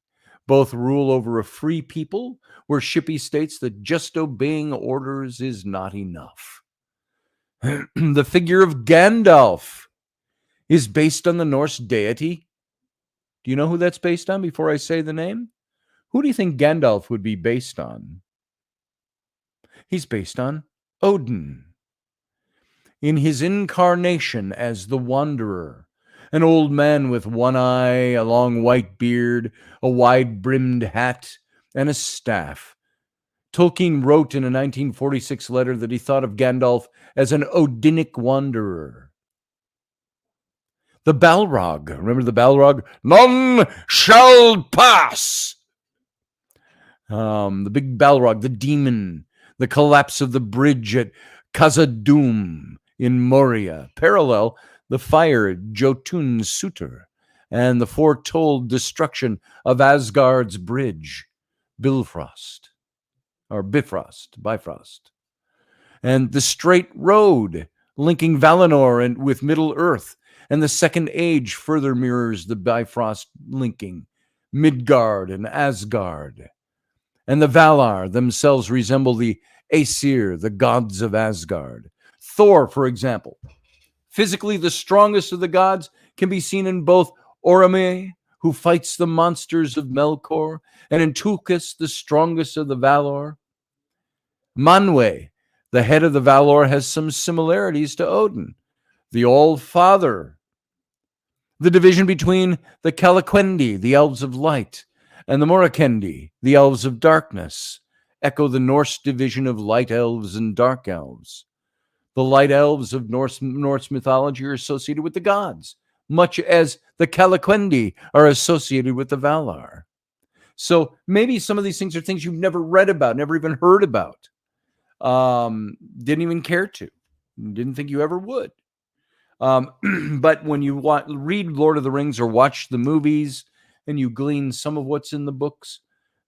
Both rule over a free people, where Shippey states that just obeying orders is not enough. The figure of Gandalf is based on the Norse deity. Do you know who that's based on before I say the name? Who do you think Gandalf would be based on? He's based on Odin. In his incarnation as the Wanderer, an old man with one eye, a long white beard, a wide-brimmed hat, and a staff, Tolkien wrote in a 1946 letter that he thought of Gandalf as an Odinic wanderer. The Balrog, remember the Balrog? None shall pass! The big Balrog, the demon, the collapse of the bridge at Khazad-dûm in Moria, parallel the fire at Jotun's Sutur, and the foretold destruction of Asgard's bridge, Bifrost, and the straight road linking Valinor with Middle Earth, and the Second Age further mirrors the Bifrost linking Midgard and Asgard. And the Valar themselves resemble the Aesir, the gods of Asgard. Thor, for example, physically the strongest of the gods, can be seen in both Orome, who fights the monsters of Melkor, and in Tulkas, the strongest of the Valar. Manwë, the head of the Valar, has some similarities to Odin, the All-Father. The division between the Calaquendi, the elves of light, and the Morakendi, the elves of darkness, echo the Norse division of light elves and dark elves. The light elves of Norse mythology are associated with the gods, much as the Calaquendi are associated with the Valar. So maybe some of these things are things you've never read about, never even heard about, didn't even care to, didn't think you ever would. But when you read Lord of the Rings or watch the movies and you glean some of what's in the books,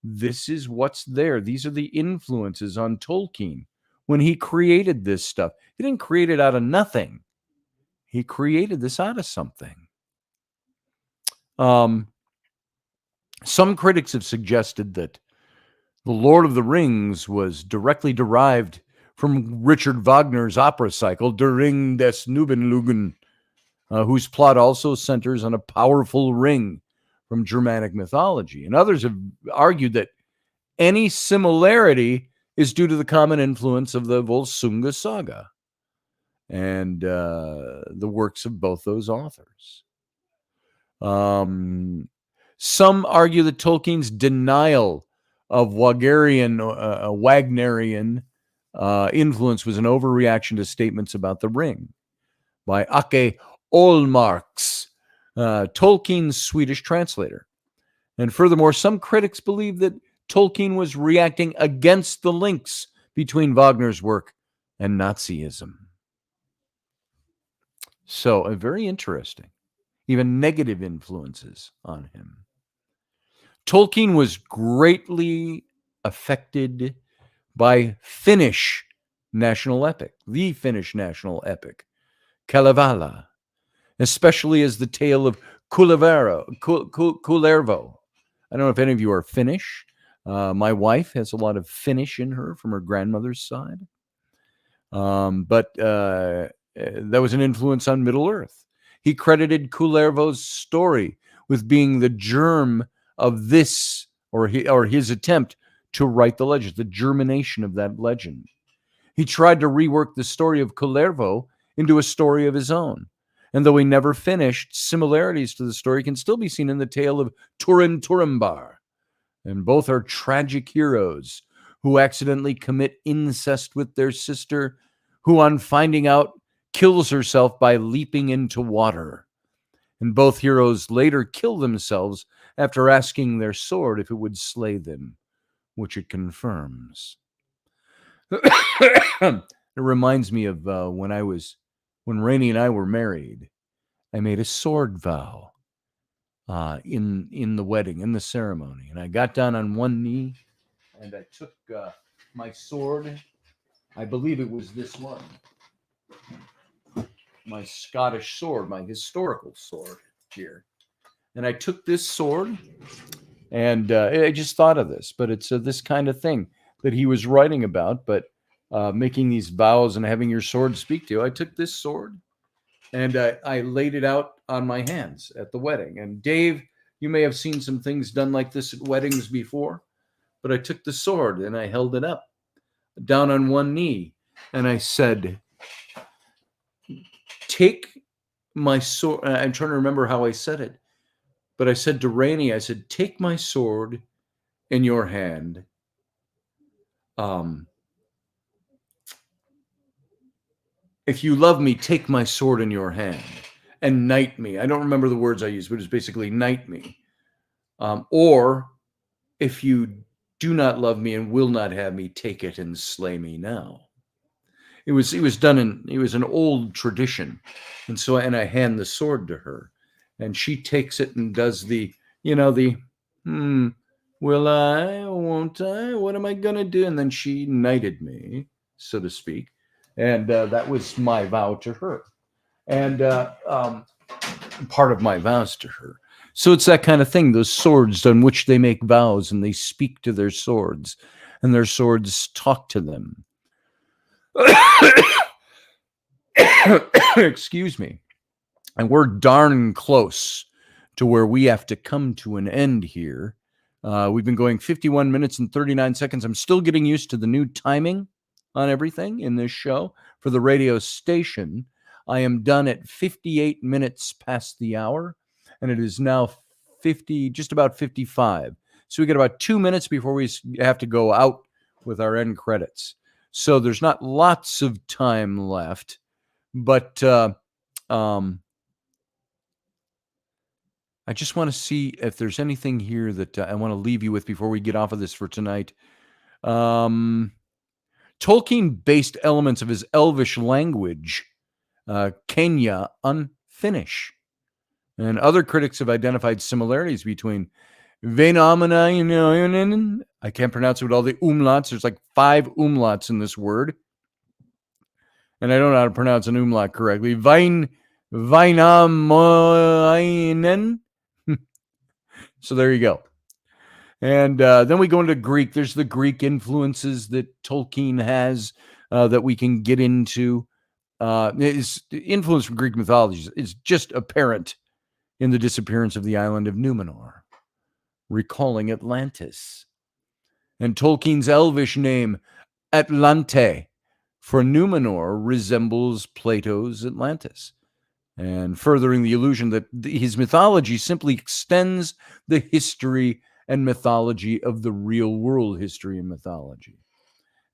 this is what's there. These are the influences on Tolkien when he created this stuff. He didn't create it out of nothing. He created this out of something. Some critics have suggested that The Lord of the Rings was directly derived from Richard Wagner's opera cycle, Der Ring des Nibelungen, whose plot also centers on a powerful ring from Germanic mythology. And others have argued that any similarity is due to the common influence of the Volsunga saga and the works of both those authors. Some argue that Tolkien's denial of Wagnerian influence was an overreaction to statements about the ring by Ake Olmarks, Tolkien's Swedish translator. And furthermore, some critics believe that Tolkien was reacting against the links between Wagner's work and Nazism. So, very interesting. Even negative influences on him. Tolkien was greatly affected by Finnish national epic, the Finnish national epic, Kalevala, especially as the tale of Kullervo. I don't know if any of you are Finnish. My wife has a lot of Finnish in her from her grandmother's side. But that was an influence on Middle-earth. He credited Kullervo's story with being the germ of this, or his attempt to write the legend, the germination of that legend. He tried to rework the story of Kullervo into a story of his own. And though he never finished, similarities to the story can still be seen in the tale of Turin Turambar. And both are tragic heroes who accidentally commit incest with their sister, who on finding out kills herself by leaping into water. And both heroes later kill themselves after asking their sword if it would slay them, which it confirms. It reminds me of when Rainey and I were married. I made a sword vow in the wedding, in the ceremony. And I got down on one knee and I took my sword. I believe it was this one. My Scottish sword, my historical sword here. And I took this sword and I just thought of this, but it's this kind of thing that he was writing about, but making these vows and having your sword speak to you. I took this sword and I laid it out on my hands at the wedding. And Dave, you may have seen some things done like this at weddings before, but I took the sword and I held it up down on one knee and I said, take my sword. I'm trying to remember how I said it, but I said to Rainey, I said, take my sword in your hand. If you love me, take my sword in your hand and knight me. I don't remember the words I used, but it's basically knight me. Or if you do not love me and will not have me, take it and slay me now. It was an old tradition. And I hand the sword to her and she takes it and does will I, won't I, what am I going to do? And then she knighted me, so to speak. And that was my vow to her. And part of my vows to her. So it's that kind of thing, those swords on which they make vows and they speak to their swords and their swords talk to them. Excuse me. And we're darn close to where we have to come to an end here. We've been going 51 minutes and 39 seconds. I'm still getting used to the new timing on everything in this show for the radio station. I am done at 58 minutes past the hour, and it is now just about 55. So we got about 2 minutes before we have to go out with our end credits. So there's not lots of time left, but I just want to see if there's anything here that I want to leave you with before we get off of this for tonight. Tolkien based elements of his Elvish language, Kenya, on Finnish. And other critics have identified similarities between Vainamoinen, I can't pronounce it with all the umlauts. There's like 5 umlauts in this word. And I don't know how to pronounce an umlaut correctly. Vainamoinen So there you go. And then we go into Greek. There's the Greek influences that Tolkien has that we can get into. His influence from Greek mythology is just apparent in the disappearance of the island of Numenor, recalling Atlantis. And Tolkien's Elvish name, Atlante, for Numenor resembles Plato's Atlantis, and furthering the illusion that his mythology simply extends the history and mythology of the real world history and mythology.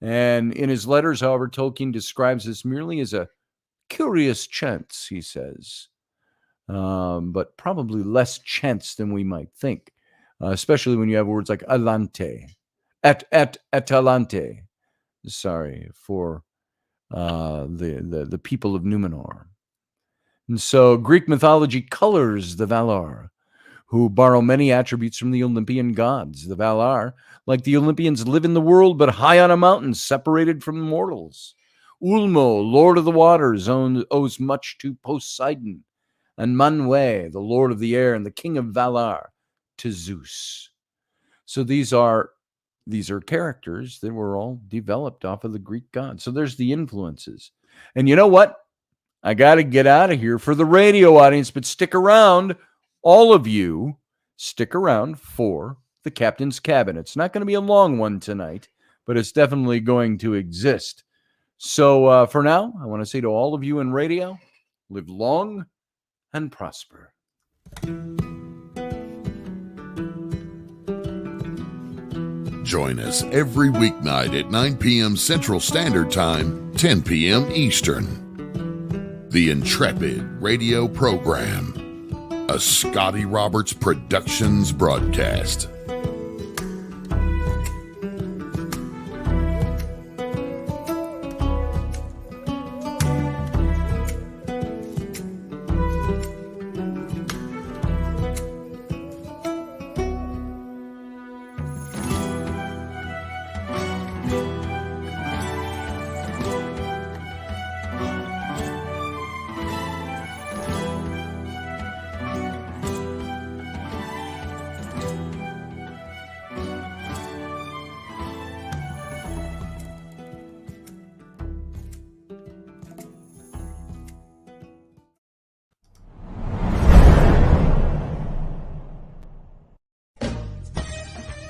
And in his letters, however, Tolkien describes this merely as a curious chance, he says, but probably less chance than we might think, especially when you have words like Atlante, Atalante, sorry, for the people of Numenor. And so Greek mythology colors the Valar, who borrow many attributes from the Olympian gods. The Valar, like the Olympians, live in the world, but high on a mountain, separated from mortals. Ulmo, Lord of the Waters, owes much to Poseidon, and Manwë, the Lord of the Air and the King of Valar, to Zeus. So these are characters that were all developed off of the Greek gods. So there's the influences. And you know what? I got to get out of here for the radio audience, but stick around. All of you, stick around for the Captain's Cabin. It's not going to be a long one tonight, but it's definitely going to exist. So for now, I want to say to all of you in radio, live long and prosper. Join us every weeknight at 9 p.m. Central Standard Time, 10 p.m. Eastern. The Intrepid Radio Program, a Scotty Roberts Productions broadcast.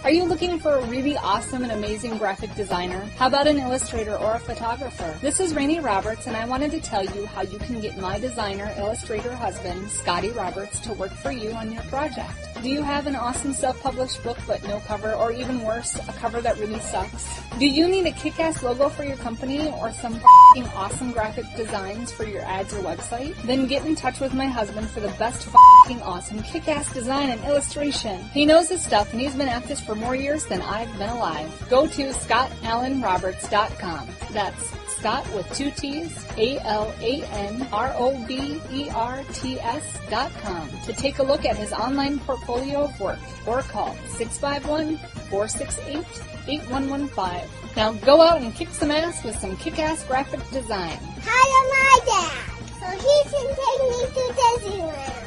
Are you looking for a really awesome and amazing graphic designer? How about an illustrator or a photographer? This is Rainey Roberts, and I wanted to tell you how you can get my designer, illustrator husband, Scotty Roberts, to work for you on your project. Do you have an awesome self-published book but no cover, or even worse, a cover that really sucks? Do you need a kick-ass logo for your company or some f***ing awesome graphic designs for your ads or website? Then get in touch with my husband for the best f***ing awesome kick-ass design and illustration. He knows his stuff, and he's been at this for more years than I've been alive. Go to ScottAllenRoberts.com. That's Scott with 2 T's, ALANROBERTS.com to take a look at his online portfolio of work, or call 651-468-8115. Now go out and kick some ass with some kick-ass graphic design. Hire my dad so he can take me to Disneyland.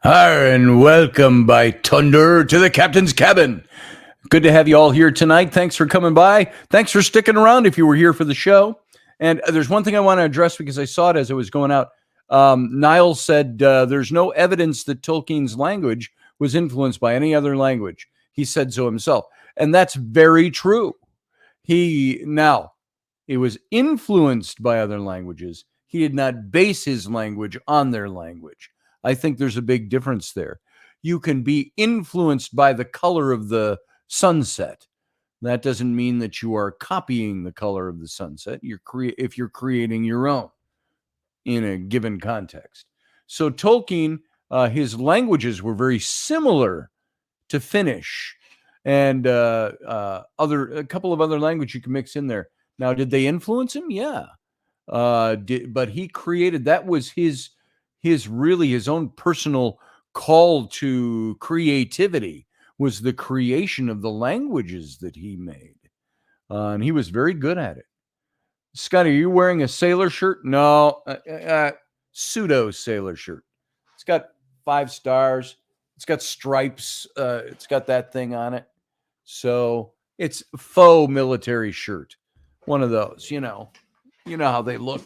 Hi, and welcome by Thunder to the Captain's Cabin. Good to have you all here tonight. Thanks for coming by. Thanks for sticking around if you were here for the show. And there's one thing I want to address because I saw it as it was going out. Niall said there's no evidence that Tolkien's language was influenced by any other language. He said so himself. And that's very true. Now, it was influenced by other languages. He did not base his language on their language. I think there's a big difference there. You can be influenced by the color of the sunset. That doesn't mean that you are copying the color of the sunset. If you're creating your own in a given context. So Tolkien, his languages were very similar to Finnish and a couple of other languages you can mix in there. Now, did they influence him? Yeah. But he created, that was his own personal call to creativity, was the creation of the languages that he made. And he was very good at it. Scotty, are you wearing a sailor shirt? No, pseudo sailor shirt. It's got 5 stars. It's got stripes. It's got that thing on it. So it's faux military shirt. One of those, you know how they look.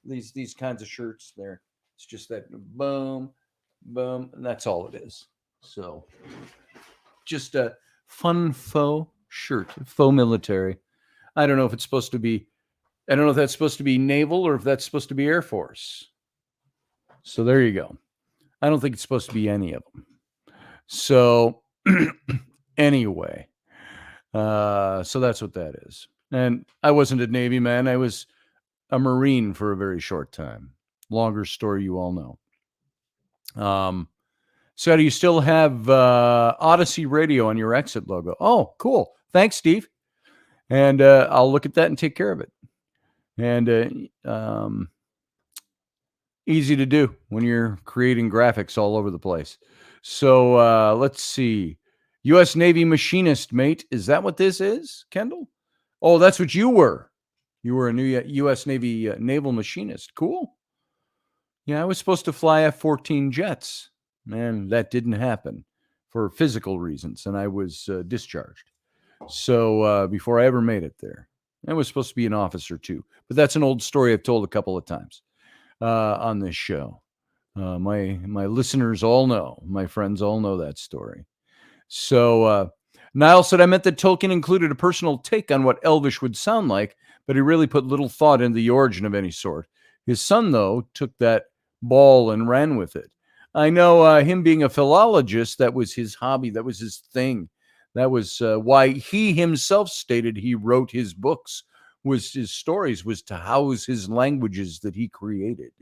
These kinds of shirts there. It's just that boom, boom, and that's all it is. So just a fun faux shirt, faux military. I don't know if it's supposed to be, I don't know if that's supposed to be naval or if that's supposed to be Air Force. So there you go. I don't think it's supposed to be any of them. So anyway, so that's what that is. And I wasn't a Navy man. I was a Marine for a very short time. Longer story you all know. So do you still have Odyssey Radio on your exit logo? Oh, cool. Thanks, Steve. And I'll look at that and take care of it. And easy to do when you're creating graphics all over the place. So let's see. U.S. Navy machinist, mate. Is that what this is, Kendall? Oh, that's what you were. You were a new U.S. Navy naval machinist. Cool. Yeah, I was supposed to fly F-14 jets. Man, that didn't happen for physical reasons, and I was discharged. So before I ever made it there. I was supposed to be an officer too. But that's an old story I've told a couple of times on this show. My listeners all know, my friends all know that story. So Niall said, I meant that Tolkien included a personal take on what Elvish would sound like, but he really put little thought into the origin of any sort. His son, though, took that ball and ran with it. I know him being a philologist, that was his hobby, that was his thing. That was why he himself stated he wrote his books, his stories, was to house his languages that he created.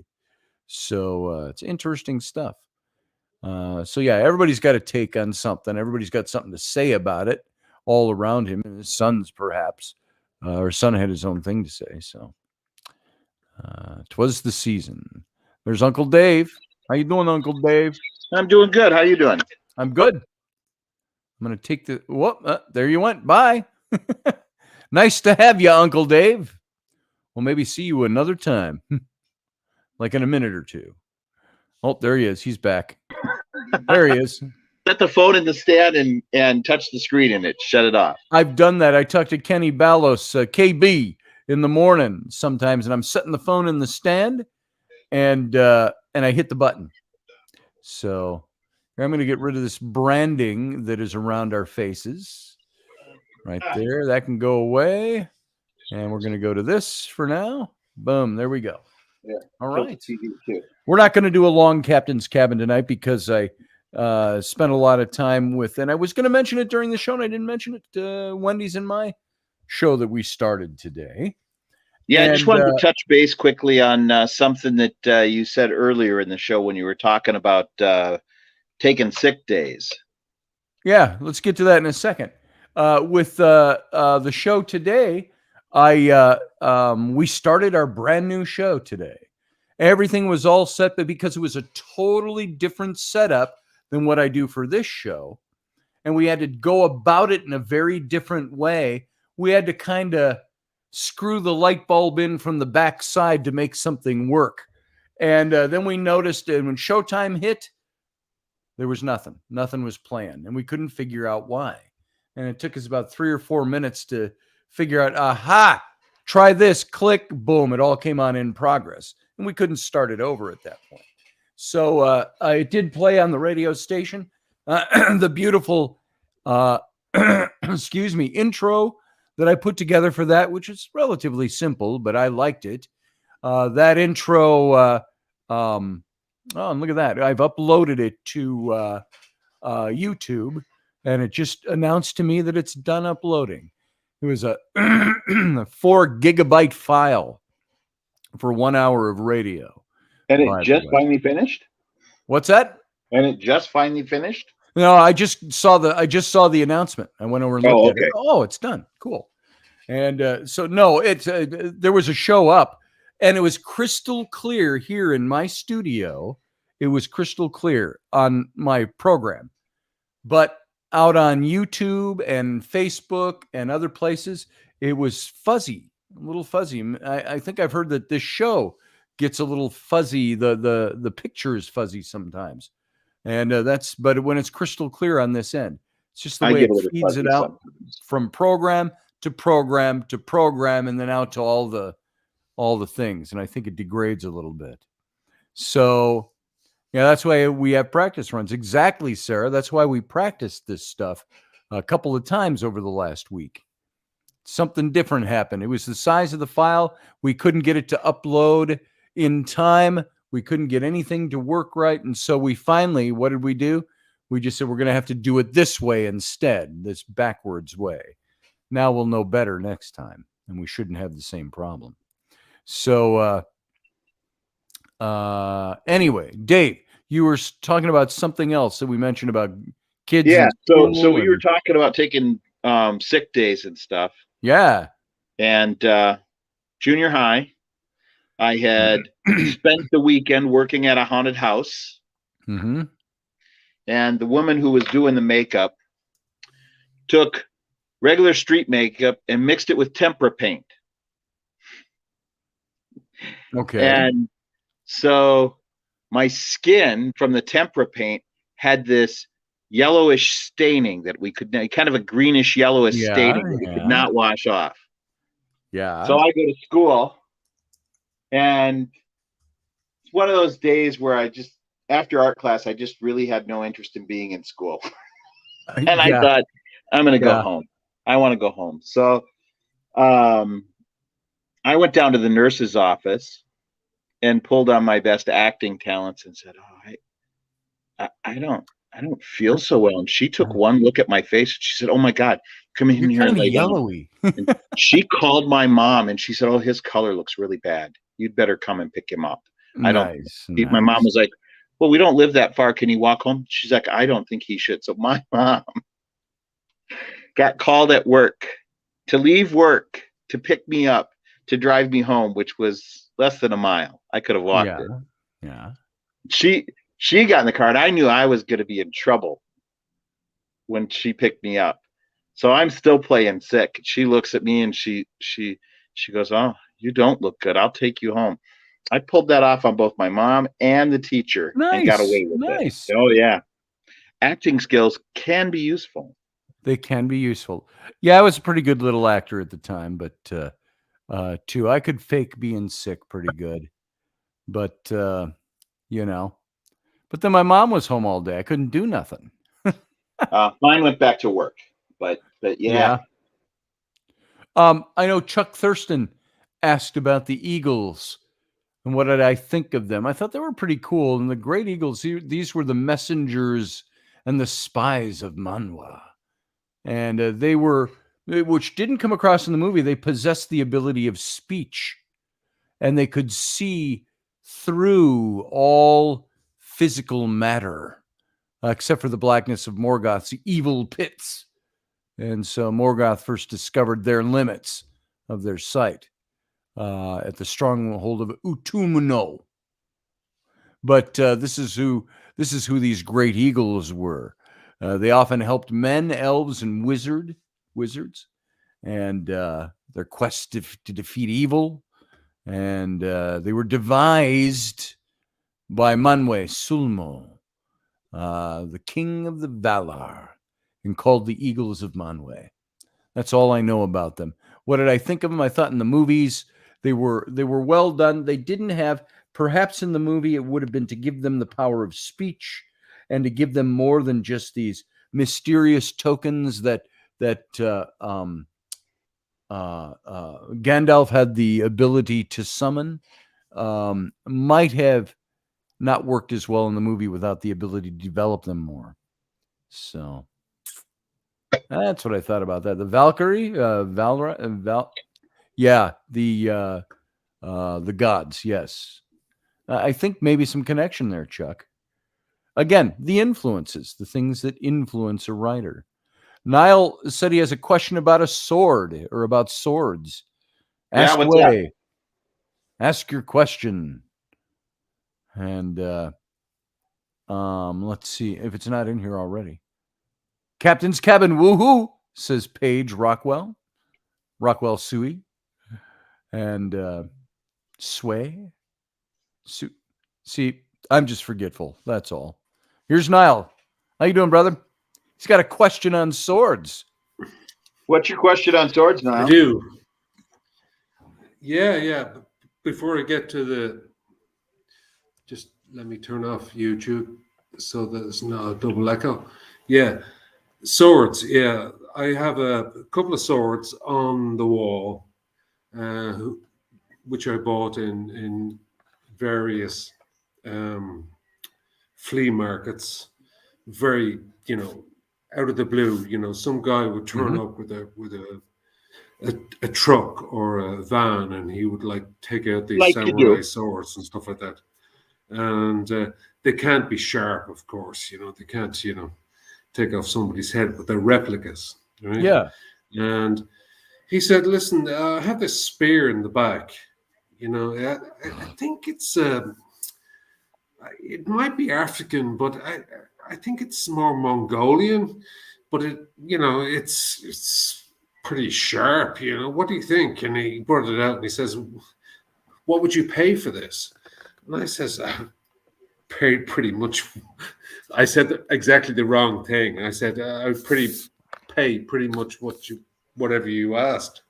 So it's interesting stuff. So yeah, everybody's got a take on something. Everybody's got something to say about it all around him. And his sons, perhaps, or son had his own thing to say. So 'twas the season. There's Uncle Dave. How you doing, Uncle Dave? I'm doing good. How you doing? I'm good. I'm going to take the, whoop, there you went. Bye. Nice to have you, Uncle Dave. We'll maybe see you another time, like in a minute or two. Oh, there he is. He's back. There he is. Set the phone in the stand and touch the screen and it shut it off. I've done that. I talk to Kenny Ballos, KB, in the morning sometimes, and I'm setting the phone in the stand, and I hit the button. So I'm going to get rid of this branding that is around our faces. Right there. That can go away. And we're going to go to this for now. Boom. There we go. Yeah. All right. We're not going to do a long Captain's Cabin tonight because I spent a lot of time with, and I was going to mention it during the show, and I didn't mention it. Wendy's in my show that we started today. Yeah, I just wanted to touch base quickly on something that you said earlier in the show when you were talking about taking sick days. Yeah, let's get to that in a second. With the show today, we started our brand new show today. Everything was all set, but because it was a totally different setup than what I do for this show, and we had to go about it in a very different way, we had to kind of screw the light bulb in from the back side to make something work. And then we noticed that when showtime hit, there was nothing. Nothing was planned, and we couldn't figure out why. And it took us about 3 or 4 minutes to figure out, aha, try this, click, boom, it all came on in progress. And we couldn't start it over at that point. So it did play on the radio station. The beautiful excuse me, intro that I put together for that, which is relatively simple, but I liked it. That intro, and look at that. I've uploaded it to YouTube, and it just announced to me that it's done uploading. It was a 4 gigabyte file for 1 hour of radio. And it just finally finished? What's that? And it just finally finished? No, I just saw the announcement. I went over and looked at it. Oh, it's done. Cool. And so no, it's there was a show up, and it was crystal clear here in my studio. It was crystal clear on my program, but out on YouTube and Facebook and other places, it was fuzzy, a little fuzzy. I think I've heard that this show gets a little fuzzy. The picture is fuzzy sometimes, and but when it's crystal clear on this end, it's just the way it feeds it out from program to program to program, and then out to all the things. And I think it degrades a little bit. So yeah, that's why we have practice runs. Exactly, Sarah. That's why we practiced this stuff a couple of times over the last week. Something different happened. It was the size of the file. We couldn't get it to upload in time. We couldn't get anything to work right. And so we finally, what did we do? We just said, we're going to have to do it this way instead, this backwards way. Now we'll know better next time, and we shouldn't have the same problem. So anyway, Dave, you were talking about something else that we mentioned about kids. Yeah. So we were talking about taking sick days and stuff. Yeah. And junior high, I had spent the weekend working at a haunted house. Mm-hmm. And the woman who was doing the makeup took regular street makeup and mixed it with tempera paint. Okay. And so my skin from the tempera paint had this yellowish staining that we could, kind of a greenish yellowish staining that we could not wash off. Yeah. So I go to school, and it's one of those days where I just, after art class, I just really had no interest in being in school. And I thought, I'm going to go home. I want to go home. So I went down to the nurse's office and pulled on my best acting talents and said, "Oh, I don't feel so well." And she took one look at my face and she said, "Oh my God, come in here and lay yellowy." down." And she called my mom and she said, "Oh, his color looks really bad. You'd better come and pick him up." Nice. My mom was like, "Well, we don't live that far. Can he walk home?" She's like, "I don't think he should." So my mom got called at work to leave work to pick me up to drive me home, which was less than a mile. I could have walked it. Yeah. She got in the car, and I knew I was going to be in trouble when she picked me up. So I'm still playing sick. She looks at me and she goes, "Oh, you don't look good. I'll take you home." I pulled that off on both my mom and the teacher and got away with it. Oh yeah. Acting skills can be useful. They can be useful. Yeah, I was a pretty good little actor at the time, but too, I could fake being sick pretty good. But but then my mom was home all day. I couldn't do nothing. Mine went back to work, but yeah. I know Chuck Thurston asked about the Eagles and what did I think of them. I thought they were pretty cool. And the great Eagles, these were the messengers and the spies of Manwa. And they were, which didn't come across in the movie, they possessed the ability of speech. And they could see through all physical matter, except for the blackness of Morgoth's evil pits. And so Morgoth first discovered their limits of their sight at the stronghold of Utumno. But this is who these great eagles were. They often helped men, elves, and wizards, and their quest to defeat evil. And they were devised by Manwe Sulmo, the king of the Valar, and called the Eagles of Manwe. That's all I know about them. What did I think of them? I thought in the movies they were well done. They didn't have, perhaps in the movie it would have been to give them the power of speech and to give them more than just these mysterious tokens that that Gandalf had the ability to summon might have not worked as well in the movie without the ability to develop them more. So that's what I thought about that. The Valkyrie, the gods. Yes, I think maybe some connection there, Chuck. Again, the influences, the things that influence a writer. Niall said he has a question about a sword or about swords. Ask what's away. Ask your question. And let's see if it's not in here already. Captain's cabin, woohoo, says Paige Rockwell Suey, and Sway. See, I'm just forgetful. That's all. Here's Niall. How you doing, brother? He's got a question on swords. What's your question on swords, Niall? I do. Yeah. Before I get to just let me turn off YouTube so there's not a double echo. Yeah, swords. Yeah, I have a couple of swords on the wall, which I bought in various flea markets. Very, out of the blue. Some guy would turn up with a truck or a van, and he would take out these samurai swords and stuff like that. And they can't be sharp, of course. They can't, take off somebody's head, but they're replicas, right? Yeah. And he said, "Listen, I have this spear in the back. I think it's it might be African, but I think it's more Mongolian. But it's pretty sharp. What do you think?" And he brought it out and he says, "What would you pay for this?" And I says, "Paid pretty much." I said exactly the wrong thing. I said, "I would pay pretty much whatever you asked."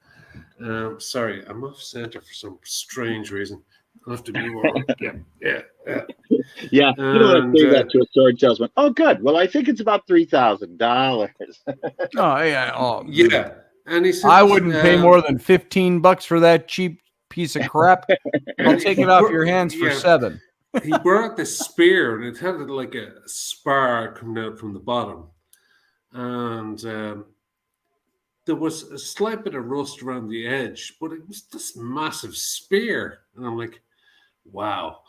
Sorry, I'm off center for some strange reason. I have to be more. Yeah. Yeah, you don't say that to a sword salesman. Oh, good. Well, I think it's about $3,000. Oh yeah. Oh yeah. And he said, I wouldn't pay more than $15 for that cheap piece of crap. I'll take it off your hands for $7. He brought this spear, and it had like a spar coming out from the bottom, and there was a slight bit of rust around the edge, but it was this massive spear, and I'm like, wow,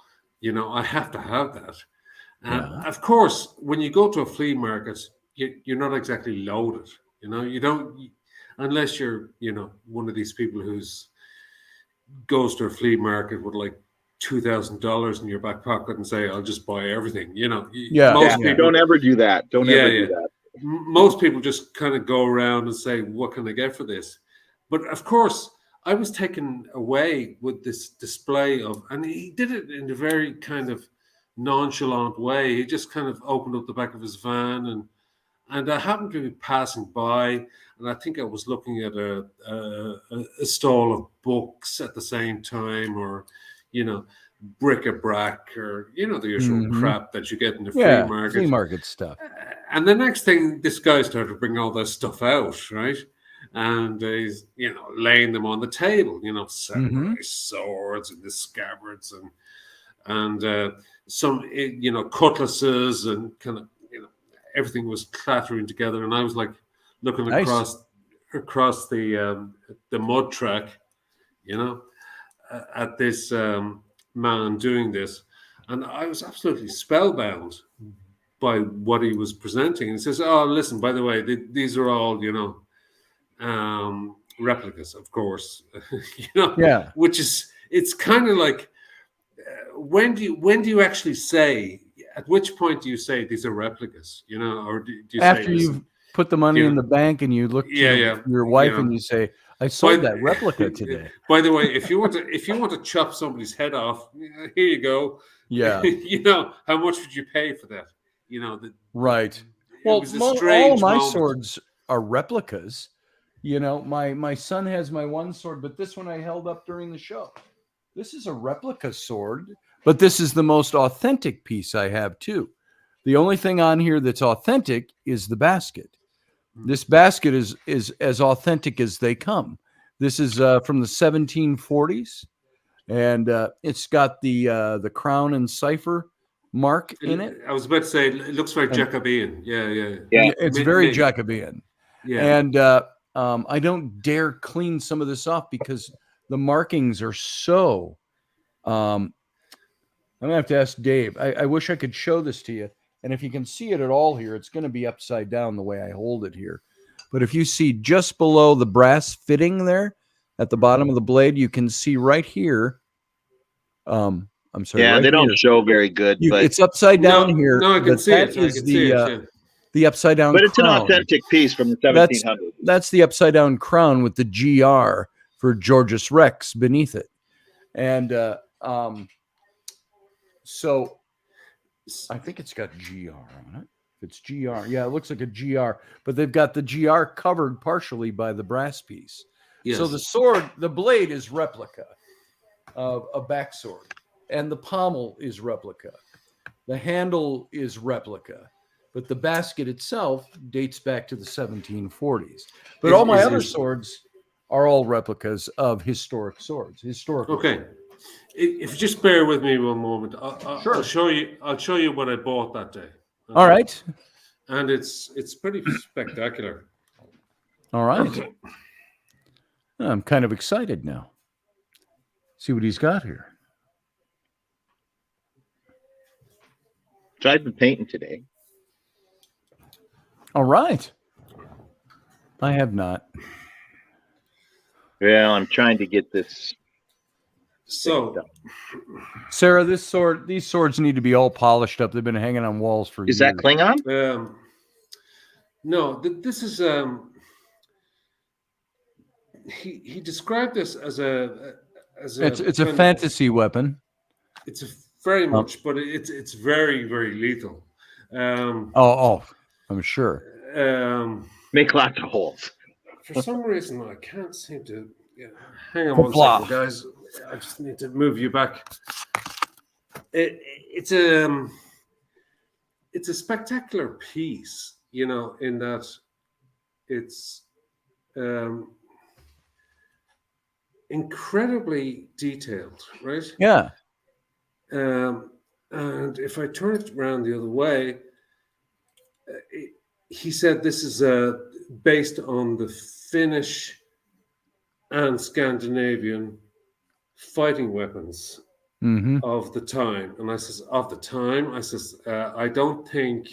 I have to have that. And of course, when you go to a flea market, you're not exactly loaded. You don't, unless you're, one of these people who's goes to a flea market with like $2,000 in your back pocket and say, "I'll just buy everything." Most people don't ever do that. Don't ever do that. Most people just kind of go around and say, "What can I get for this?" But of course, I was taken away with this display of, and he did it in a very kind of nonchalant way. He just kind of opened up the back of his van, and I happened to be passing by, and I think I was looking at a stall of books at the same time, or bric-a-brac, or the usual crap that you get in the flea market stuff. And the next thing, this guy started to bring all this stuff out, right? And he's laying them on the table, samurai swords and the scabbards and some cutlasses, and kind of everything was clattering together. And I was like looking across the mud track, at this man doing this, and I was absolutely spellbound by what he was presenting. And he says, "Oh, listen, by the way, these are all replicas, of course." Which is, it's kind of like, when do you actually say, at which point do you say these are replicas, or do you after say, you've put the money in the bank and you look to your wife and you say, "I sold that replica today." By the way, if you want to chop somebody's head off, here you go. Yeah. How much would you pay for that? Right. Well, all of my swords are replicas. My son has my one sword, but this one I held up during the show. This is a replica sword, but this is the most authentic piece I have too. The only thing on here that's authentic is the basket. This basket is as authentic as they come. This is from the 1740s, and it's got the crown and cipher mark in it. I was about to say it looks very And- Jacobean. Yeah. Yeah. It's Mid- very mid- Jacobean. Yeah. And I don't dare clean some of this off because the markings are so. I'm gonna have to ask Dave. I wish I could show this to you, and if you can see it at all here, it's going to be upside down the way I hold it here. But if you see just below the brass fitting there at the bottom of the blade, you can see right here. I'm sorry. Yeah, right they don't here. show very good, but It's upside down here. No, I can but see that it. I is can see it. Yeah. the upside down. it's an crown. authentic piece from the 1700s. That's the upside down crown with the GR for Georgius Rex beneath it. And so I think it's got GR on it. If it's GR, yeah, it looks like a GR, but they've got the GR covered partially by the brass piece. Yes. So the blade is replica of a back sword, and the pommel is replica. The handle is replica, but the basket itself dates back to the 1740s. But all my other swords are all replicas of historic swords. Historical. Okay. If you just bear with me one moment, Sure. I'll show you what I bought that day. All right. And it's pretty spectacular. All right. I'm kind of excited now. See what he's got here. So I've been painting today. All right. I have not. Well, I'm trying to get this. So Sarah, these swords need to be all polished up. They've been hanging on walls for Is years. that Klingon? no, this is he described this as a It's a fantasy weapon. It's very much, but it's very, very lethal. I'm sure. Make lots of holes. For some reason, I can't seem to. Yeah, hang on one second, guys. I just need to move you back. It's a spectacular piece, in that it's incredibly detailed, right? Yeah. And if I turn it around the other way, he said this is based on the Finnish and Scandinavian fighting weapons of the time. And I says, of the time? I says, I don't think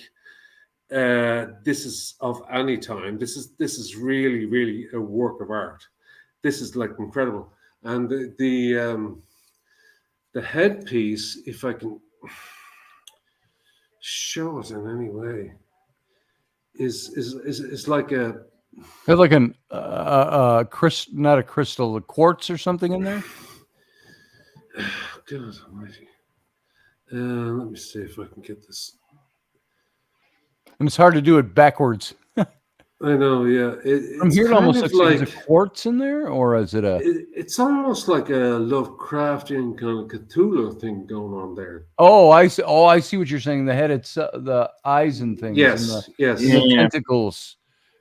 this is of any time. This is really, really a work of art. This is like incredible. And the headpiece, if I can show it in any way, is like a. It's like an not a crystal, a quartz or something in there. God almighty. Let me see if I can get this. And it's hard to do it backwards. I know, yeah. From here, it almost looks like, is a quartz in there, or is it a? It's almost like a Lovecraftian kind of Cthulhu thing going on there. Oh, I see. Oh, I see what you're saying. The head, it's the eyes and things. Yes, and yes. The tentacles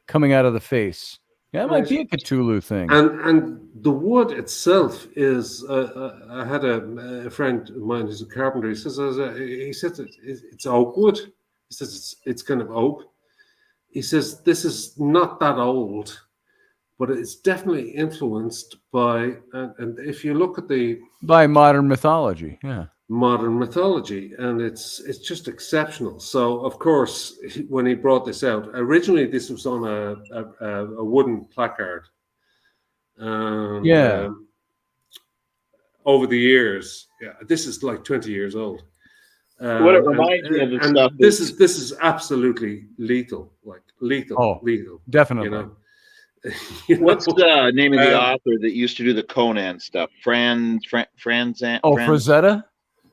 coming out of the face. Yeah, it might be a Cthulhu thing. And the wood itself is. I had a friend of mine who's a carpenter. He says it's oak wood. He says it's kind of oak. He says this is not that old, but it's definitely influenced by, and if you look at by modern mythology, yeah, modern mythology, and it's just exceptional. So of course, when he brought this out, originally this was on a wooden placard, and, over the years, this is like 20 years old. What it reminds me of the stuff. This is absolutely lethal, like lethal. Oh, lethal. Definitely. What's the name of the author that used to do the Conan stuff? Frazetta. Oh, Frazetta.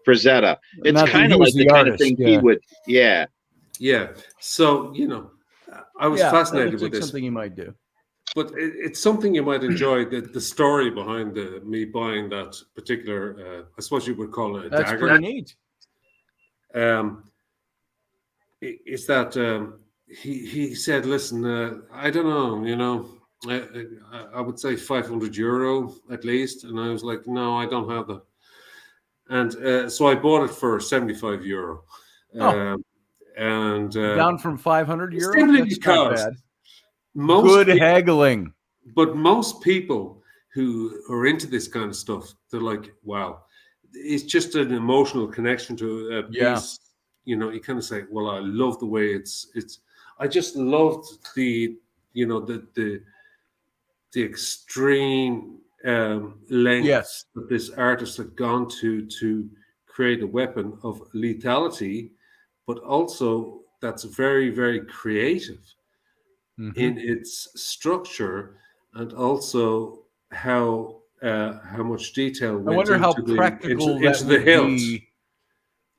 Frazetta. It's kind of like the kind of thing he would. Yeah. Yeah. So I was fascinated with this. Something you might do. But it's something you might enjoy. The story behind me buying that particular, I suppose you would call it a dagger. That's pretty neat. Is that he said, "Listen, I don't know, I would say €500 at least," and I was like, "No, I don't have that." And so I bought it for €75, Oh, um, and down from €500. simply That's not because bad. most Good people, haggling. but most people who are into this kind of stuff, they're like, "Wow, it's just an emotional connection to a Yeah. piece." You kind of say, "Well, I love the way it's." I just loved the extreme Yes. lengths that this artist had gone to create a weapon of lethality, but also that's very, very creative Hmm. in its structure, and also how much detail I went wonder how into practical that the would hilt. be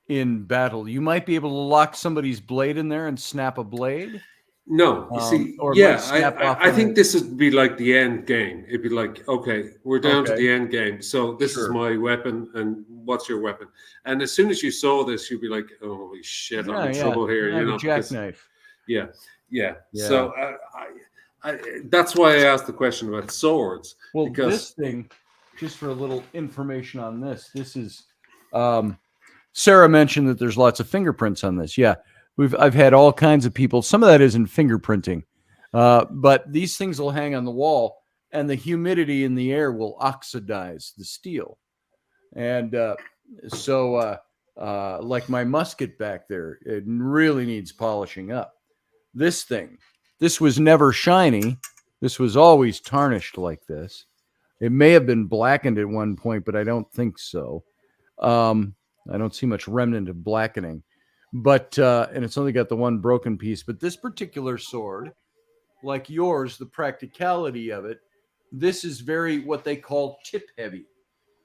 in battle. You might be able to lock somebody's blade in there and snap a blade, No, you see, or yeah, snap off I one. think this would be like the end game. It'd be like, okay, we're down to Okay, the end game. So this is sure. my weapon, and what's your weapon? And as soon as you saw this, you'd be like, oh, holy shit, I'm Yeah, in yeah. trouble here, I have a because jackknife. yeah, yeah. Yeah. So that's why I asked the question about swords, Well, this because thing, just for a little information on this is, Sarah mentioned that there's lots of fingerprints on this. Yeah, I've had all kinds of people. Some of that isn't fingerprinting, but these things will hang on the wall, and the humidity in the air will oxidize the steel, and like my musket back there, it really needs polishing up. This was never shiny. This was always tarnished like this. It may have been blackened at one point, but I don't think so. I don't see much remnant of blackening, but and it's only got the one broken piece. But this particular sword, like yours, the practicality of it, this is very what they call tip heavy.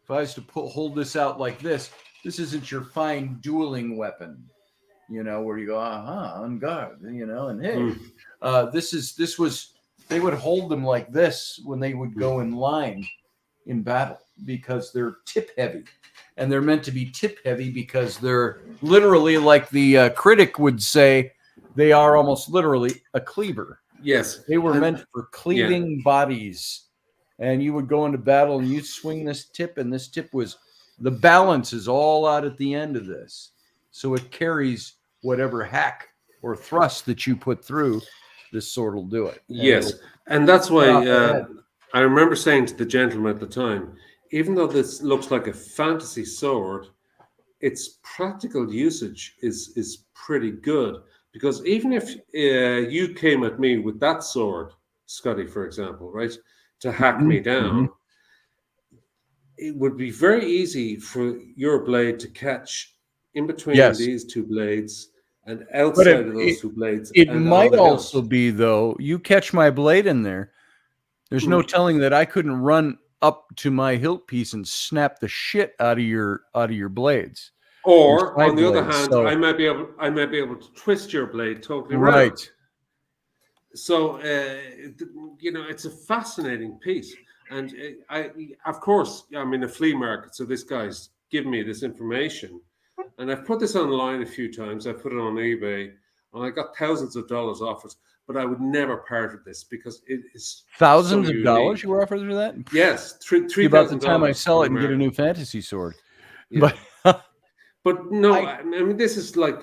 If I was to hold this out like this isn't your fine dueling weapon, where you go, on guard, and hey, this was, they would hold them like this when they would go in line in battle, because they're tip heavy, and they're meant to be tip heavy because they're literally, like the critic would say, they are almost literally a cleaver. yes, They were and meant for yeah, cleaving bodies, and you would go into battle and you swing this tip, and this tip was, the balance is all out at the end of this, so it carries whatever hack or thrust that you put through. This sword will do it, and it'll yes, and that's cut off why the head. I remember saying to the gentleman at the time, even though this looks like a fantasy sword, its practical usage is pretty good, because even if you came at me with that sword, Scotty, for example, right, to hack me Mm-hmm. down, it would be very easy for your blade to catch in between Yes, these two blades and but outside of those two blades it and on might the hilt. also be, though, you catch my blade in there, there's no Mm. telling that I couldn't run up to my hilt piece and snap the shit out of your blades, your Or on side the other blades. hand, So I may be able to twist your blade totally around. right. So it's a fascinating piece, and of course, I'm in a flea market, so this guy's giving me this information, and I've put this online a few times. I put it on eBay, and I got thousands of dollars off it. But I would never part with this because it is so Thousands of dollars unique. you were offered for that? Yes, See, three about the thousand time I dollars sell on it the and get a market. new fantasy sword. Yeah, But but no, I I mean this is like,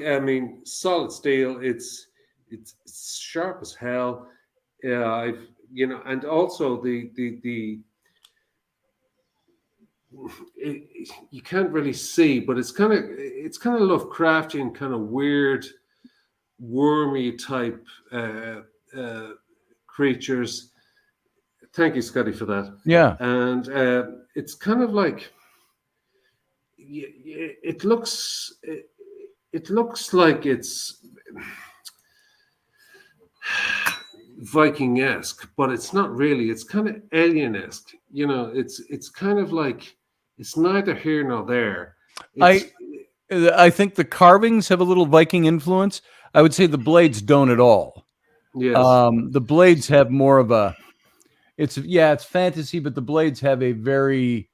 solid steel. It's sharp as hell. Yeah, and also you can't really see, but it's kind of Lovecraftian, kind of weird, wormy type uh, creatures. Thank you, Scotty, for that. yeah. And it's kind of like it looks like it's Viking-esque, but it's not really. It's kind of alien-esque. It's kind of like it's neither here nor there. I It's I think the carvings have a little Viking influence. I would say the blades don't at all. yes, The blades have more of a, it's fantasy, but the blades have a very,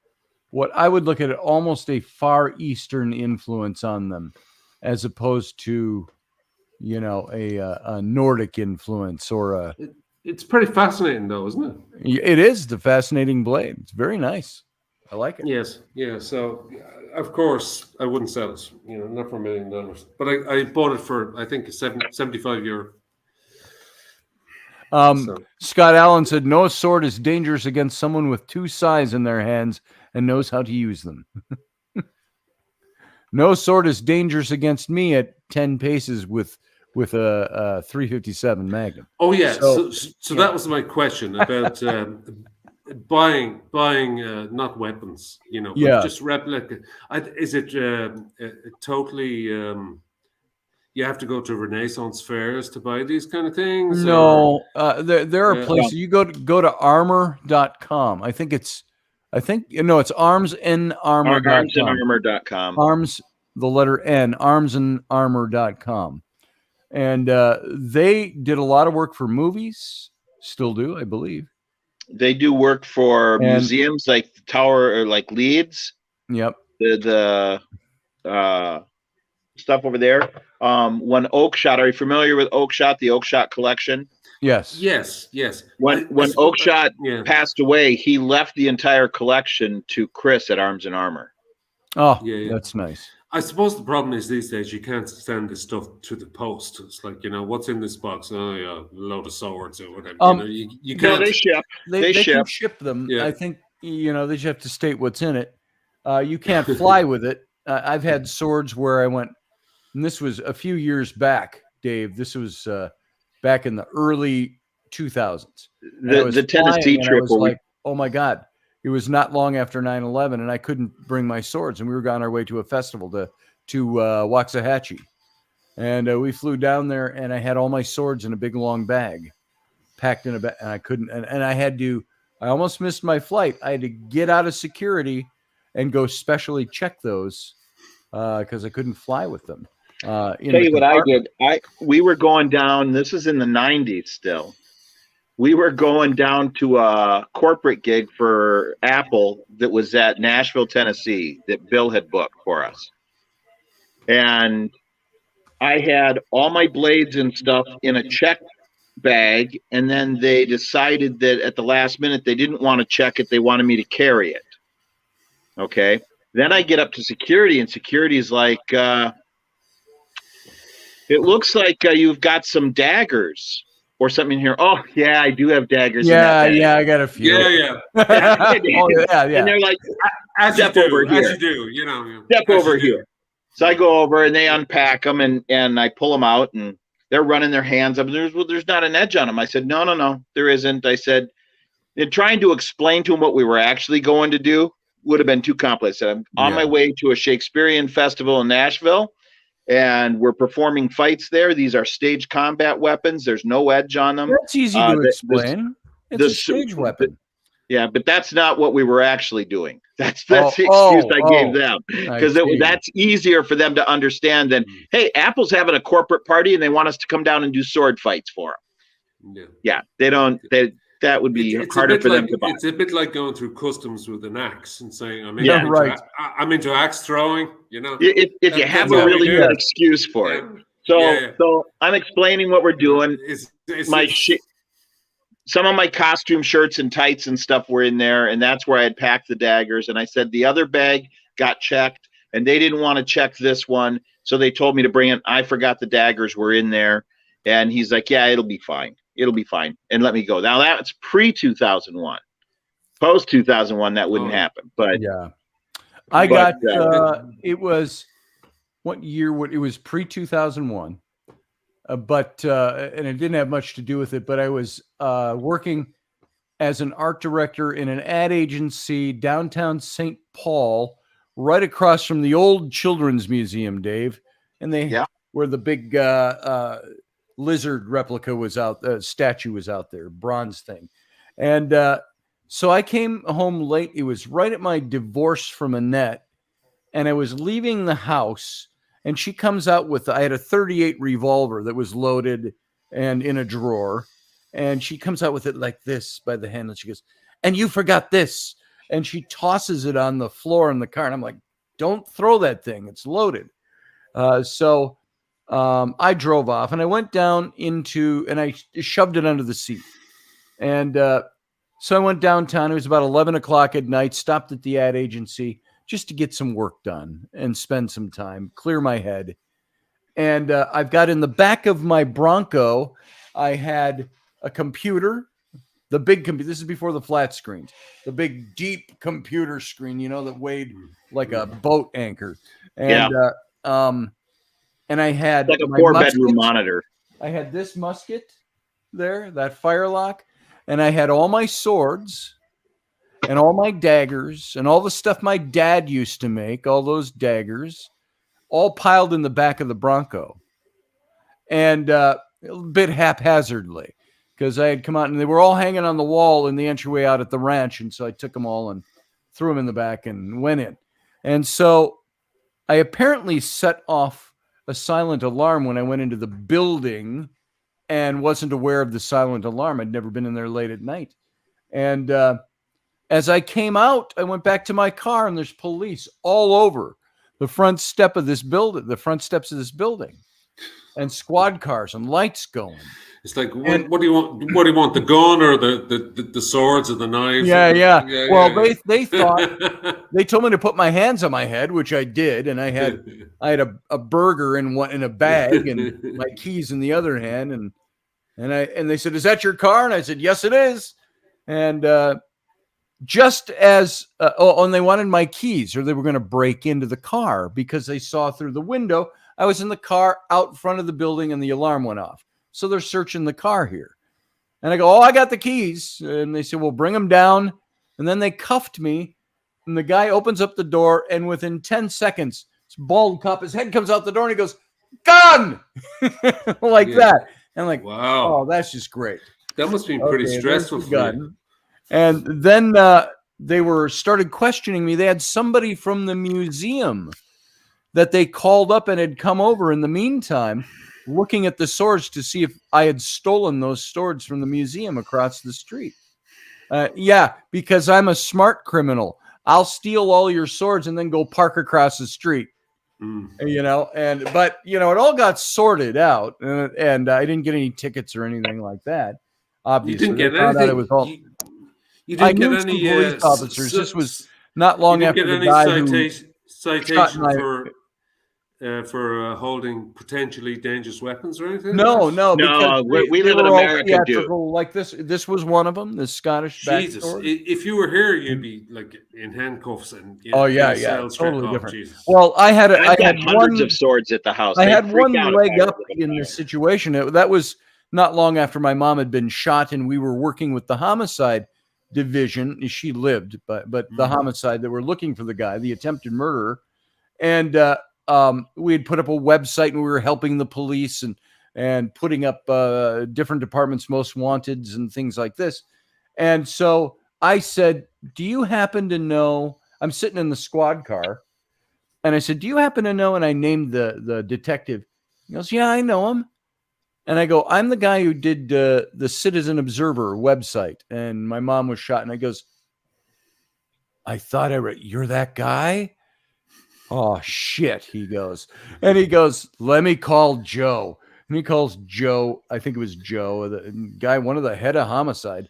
what I would look at it, almost a Far Eastern influence on them, as opposed to a Nordic influence or a. It's pretty fascinating, though, isn't it? It is the fascinating blade. It's very nice. I like it. Yes, yeah. So, of course, I wouldn't sell it. Not for $1 million. But I bought it for, I think, €75. So. Scott Allen said, "No sword is dangerous against someone with 2 scythes in their hands and knows how to use them." No sword is dangerous against me at 10 paces with a 357 Magnum. Oh yeah, so that was my question about buying not weapons, but just replica. Is it totally? You have to go to Renaissance fairs to buy these kind of things? No, there are places. You go to armor.com. I think it's armsnarmor.com. Armsnarmor.com. Arms, the letter N, armsnarmor.com. And they did a lot of work for movies, still do, I believe. They do work for museums like the Tower or like Leeds. Yep. The stuff over there. When Oakshot, are you familiar with Oakshot, the Oakshot collection? Yes. When Oakshot passed away, he left the entire collection to Chris at Arms and Armor. Oh, that's nice. I suppose the problem is these days you can't send this stuff to the post. It's like, what's in this box? Oh, yeah, a load of swords or whatever. You can't. No, they ship. They can ship them. Yeah. I think, they just have to state what's in it. You can't fly with it. I've had swords where I went, and this was a few years back, Dave. This was back in the early 2000s. The Tennessee trip. I was like, oh my God. It was not long after 9/11, and I couldn't bring my swords, and we were on our way to a festival to Waxahachie, and we flew down there, and I had all my swords in a big long bag, packed in a bag, and I couldn't, and I almost missed my flight. I had to get out of security and go specially check those because I couldn't fly with them. Tell you what I did. We were going down. This is in the 90s still. We were going down to a corporate gig for Apple that was at Nashville, Tennessee, that Bill had booked for us. And I had all my blades and stuff in a check bag, and then they decided that at the last minute they didn't want to check it. They wanted me to carry it. Okay. Then I get up to security, and security is like, it looks like you've got some daggers or something in here. Oh, yeah, I do have daggers. Yeah, I got a few. Yeah. And they're like, step over here. Step over here. So I go over, and they unpack them, and I pull them out, and they're running their hands up. There's not an edge on them. I said, no, there isn't. I said, trying to explain to them what we were actually going to do would have been too complex. I said, I'm on my way to a Shakespearean festival in Nashville, and we're performing fights there. These are stage combat weapons. There's no edge on them. That's easy to explain. It's a stage weapon. Yeah, but that's not what we were actually doing. That's the excuse I gave them, because that's easier for them to understand than, hey, Apple's having a corporate party and they want us to come down and do sword fights for them. Yeah, they don't. That would be harder for them to buy. It's a bit like going through customs with an axe and saying, I'm into axe throwing. If you have a really good excuse for it. So I'm explaining what we're doing. Some of my costume shirts and tights and stuff were in there, and that's where I had packed the daggers. And I said the other bag got checked, and they didn't want to check this one, so they told me to bring it. I forgot the daggers were in there, and he's like, "Yeah, it'll be fine. It'll be fine," and let me go. Now that's pre-2001. Post-2001, that wouldn't happen. But it was what year? It was pre-2001. But and it didn't have much to do with it, but I was working as an art director in an ad agency downtown St. Paul, right across from the old Children's Museum, Dave. And where the big lizard replica was out, statue was out there, bronze thing. And so I came home late. It was right at my divorce from Annette, and I was leaving the house. And she comes out with, I had a .38 revolver that was loaded and in a drawer. And she comes out with it like this by the handle. She goes, "And you forgot this." And she tosses it on the floor in the car. And I'm like, "Don't throw that thing. It's loaded." So I drove off and I went down and I shoved it under the seat. And so I went downtown. It was about 11 o'clock at night, stopped at the ad agency just to get some work done and spend some time, clear my head. And I've got in the back of my Bronco, I had a computer, the big computer. This is before the flat screens, the big deep computer screen, that weighed like a boat anchor. And and I had like a my 4-bedroom musket. monitor. I had this musket there, that firelock, and I had all my swords and all my daggers and all the stuff my dad used to make, all those daggers, all piled in the back of the Bronco. And a bit haphazardly, because I had come out and they were all hanging on the wall in the entryway out at the ranch. And so I took them all and threw them in the back and went in. And so I apparently set off a silent alarm when I went into the building and wasn't aware of the silent alarm. I'd never been in there late at night. And as I came out, I went back to my car and there's police all over the front steps of this building, and squad cars and lights going. It's like, what do you want? What do you want? The gun or the swords or the knives? Yeah. Well, they thought they told me to put my hands on my head, which I did, and I had a burger in a bag and my keys in the other hand, and they said, "Is that your car?" And I said, "Yes, it is." And just as and they wanted my keys, or they were going to break into the car because they saw through the window I was in the car out front of the building and the alarm went off. So they're searching the car here. And I go, "Oh, I got the keys." And they said, "Well, bring them down." And then they cuffed me. And the guy opens up the door. And within 10 seconds, this bald cop, his head comes out the door and he goes, "Gun!" like that. And I'm like, wow. Oh, that's just great. That must be pretty stressful for you. And then they started questioning me. They had somebody from the museum that they called up and had come over in the meantime, looking at the swords to see if I had stolen those swords from the museum across the street. Yeah, because I'm a smart criminal. I'll steal all your swords and then go park across the street. But it all got sorted out, and I didn't get any tickets or anything like that. Obviously, you didn't get anything. It was all. You didn't I get knew any some police officers. This was not long after the guy citation for holding potentially dangerous weapons or anything? No, because we live in America, dude. Like this. This was one of them. The Scottish Jesus, backstory. If you were here, you'd be like in handcuffs and totally different. Jesus. Well, I had hundreds of swords at the house. I had one leg up in this situation. That was not long after my mom had been shot, and we were working with the homicide division. She lived, but the homicide that were looking for the guy, the attempted murderer, and we had put up a website and we were helping the police and putting up different departments' most wanteds and things like this. And so I said, "Do you happen to know?" I'm sitting in the squad car, and I said, "Do you happen to know?" And I named the detective. He goes, "Yeah, I know him." And I go, "I'm the guy who did the Citizen Observer website, and my mom was shot." And I goes, "I thought I read, you're that guy?" "Oh, shit," he goes. And he goes, "Let me call Joe." And he calls Joe, I think it was Joe, the guy, one of the head of homicide.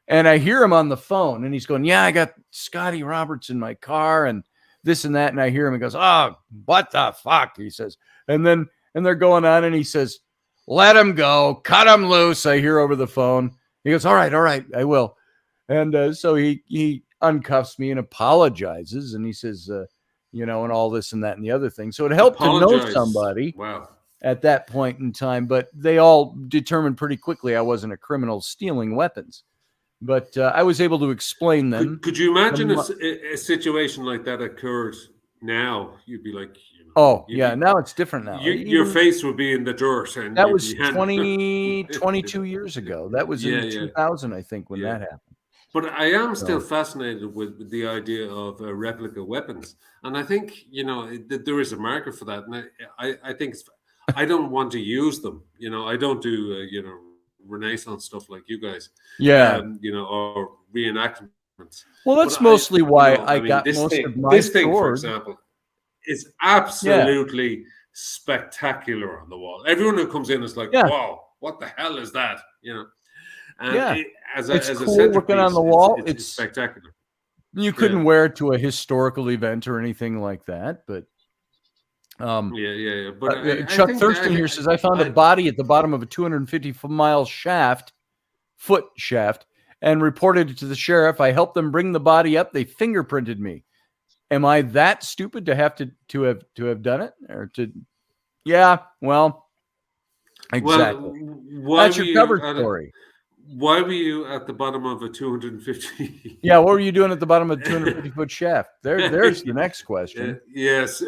And I hear him on the phone, and he's going, "Yeah, I got Scotty Roberts in my car and this and that." And I hear him, he goes, "Oh, what the fuck?" he says. And they're going on, and he says, "Let him go, cut him loose." I hear over the phone. He goes, all right, I will." And so he uncuffs me and apologizes, and he says, and all this and that and the other thing. So it helped to know somebody at that point in time, but they all determined pretty quickly I wasn't a criminal stealing weapons. But I was able to explain them. Could you imagine a situation like that occurred now? You'd be like, now it's different now. Your face would be in the dirt. And that was 22 years ago. That was in 2000, I think, when that happened. But I am still fascinated with the idea of replica weapons. And I think, there is a market for that. And I think I don't want to use them. I don't do, Renaissance stuff like you guys. Yeah. Or reenactments. Well, that's mostly why I got most of my this thing, for example, is absolutely spectacular on the wall. Everyone who comes in is like, Yeah. wow, what the hell is that? And Yeah. as It's a cool looking on centerpiece, the wall. it's spectacular. You couldn't wear it to a historical event or anything like that, but Yeah. But I Chuck think Thurston here says, I found a body at the bottom of a 250-mile foot shaft, and reported it to the sheriff. I helped them bring the body up. They fingerprinted me. Am I that stupid to have to have done it? Or to? Yeah, well, exactly. Well, That's your cover story. Why were you at the bottom of a 250? Yeah, what were you doing at the bottom of a 250-foot shaft? There's the next question. Yes.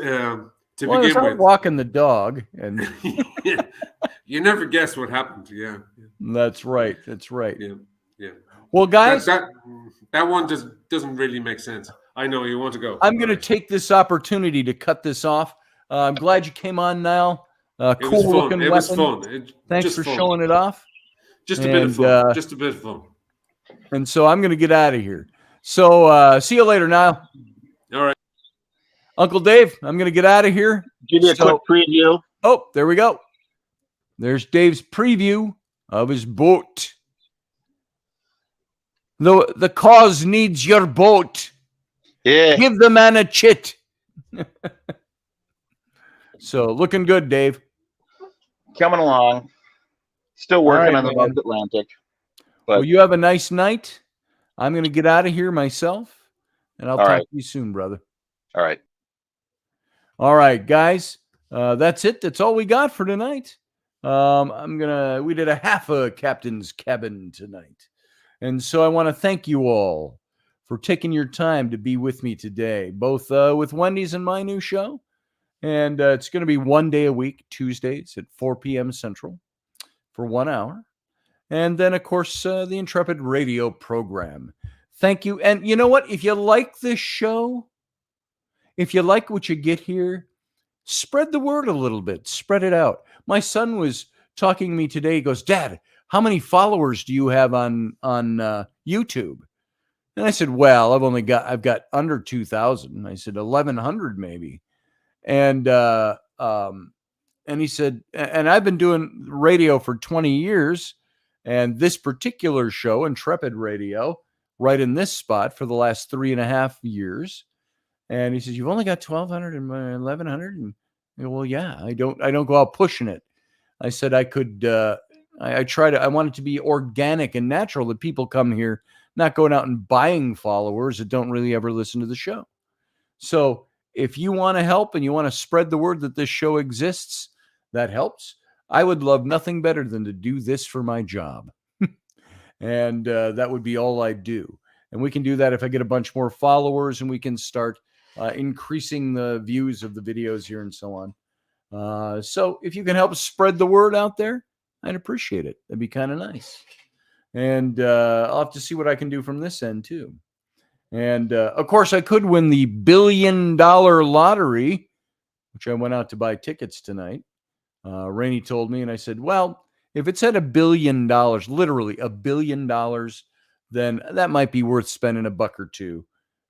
To I was begin out with, walking the dog, and you never guess what happened. Yeah. That's right. That's right. Yeah. Well, guys, that one doesn't really make sense. I know you want to go. I'm going to take this opportunity to cut this off. I'm glad you came on, Niall. Cool looking weapon. It was fun. Thanks for showing it off. Just a bit of fun. Just a bit of fun. And so I'm going to get out of here. So see you later, Niall. All right. Uncle Dave, I'm going to get out of here. Give you a quick preview. Oh, there we go. There's Dave's preview of his boat. The cause needs your boat. Yeah. Give the man a chit. So looking good, Dave. Coming along. Still working on the North Atlantic. But well, you have a nice night. I'm going to get out of here myself, and I'll talk to you soon, brother. All right. All right, guys. That's it. That's all we got for tonight. We did a half a captain's cabin tonight. And so I want to thank you all for taking your time to be with me today, both with Wendy's and my new show. And it's going to be one day a week, Tuesdays at 4 p.m. Central for 1 hour. And then, of course, the Intrepid radio program. Thank you. And you know what? If you like this show, if you like what you get here, spread the word a little bit. Spread it out. My son was talking to me today. He goes, Dad, how many followers do you have on YouTube? And I said, well, I've got under 2,000. I said, 1,100 maybe. And he said, and I've been doing radio for 20 years. And this particular show, Intrepid Radio, right in this spot for the last 3.5 years. And he says, you've only got 1,200 and 1,100. And I go, well, yeah, I don't go out pushing it. I said I could, I want it to be organic and natural, that people come here, not going out and buying followers that don't really ever listen to the show. So if you want to help and you want to spread the word that this show exists, that helps. I would love nothing better than to do this for my job. And that would be all I do. And we can do that if I get a bunch more followers, and we can start increasing the views of the videos here and so on. So if you can help spread the word out there, I'd appreciate it. That'd be kind of nice. And I'll have to see what I can do from this end too. And of course, I could win the $1 billion lottery, which I went out to buy tickets tonight. Rainey told me, and I said, well, if it's at $1 billion, literally $1 billion, then that might be worth spending $1 or $2,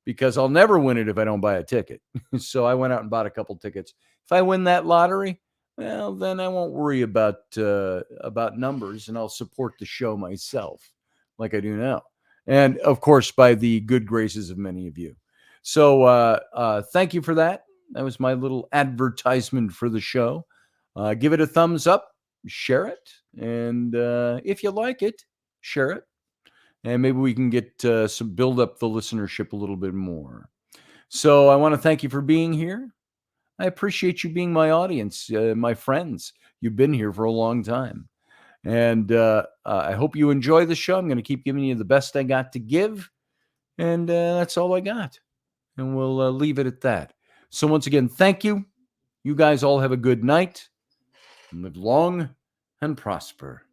because I'll never win it if I don't buy a ticket. So I went out and bought a couple tickets. If I win that lottery, well, then I won't worry about numbers, and I'll support the show myself like I do now. And of course, by the good graces of many of you. So thank you for that. That was my little advertisement for the show. Give it a thumbs up, share it. And if you like it, share it. And maybe we can get build up the listenership a little bit more. So I want to thank you for being here. I appreciate you being my audience, my friends. You've been here for a long time. And I hope you enjoy the show. I'm going to keep giving you the best I got to give. And that's all I got. And we'll leave it at that. So once again, thank you. You guys all have a good night. And live long and prosper.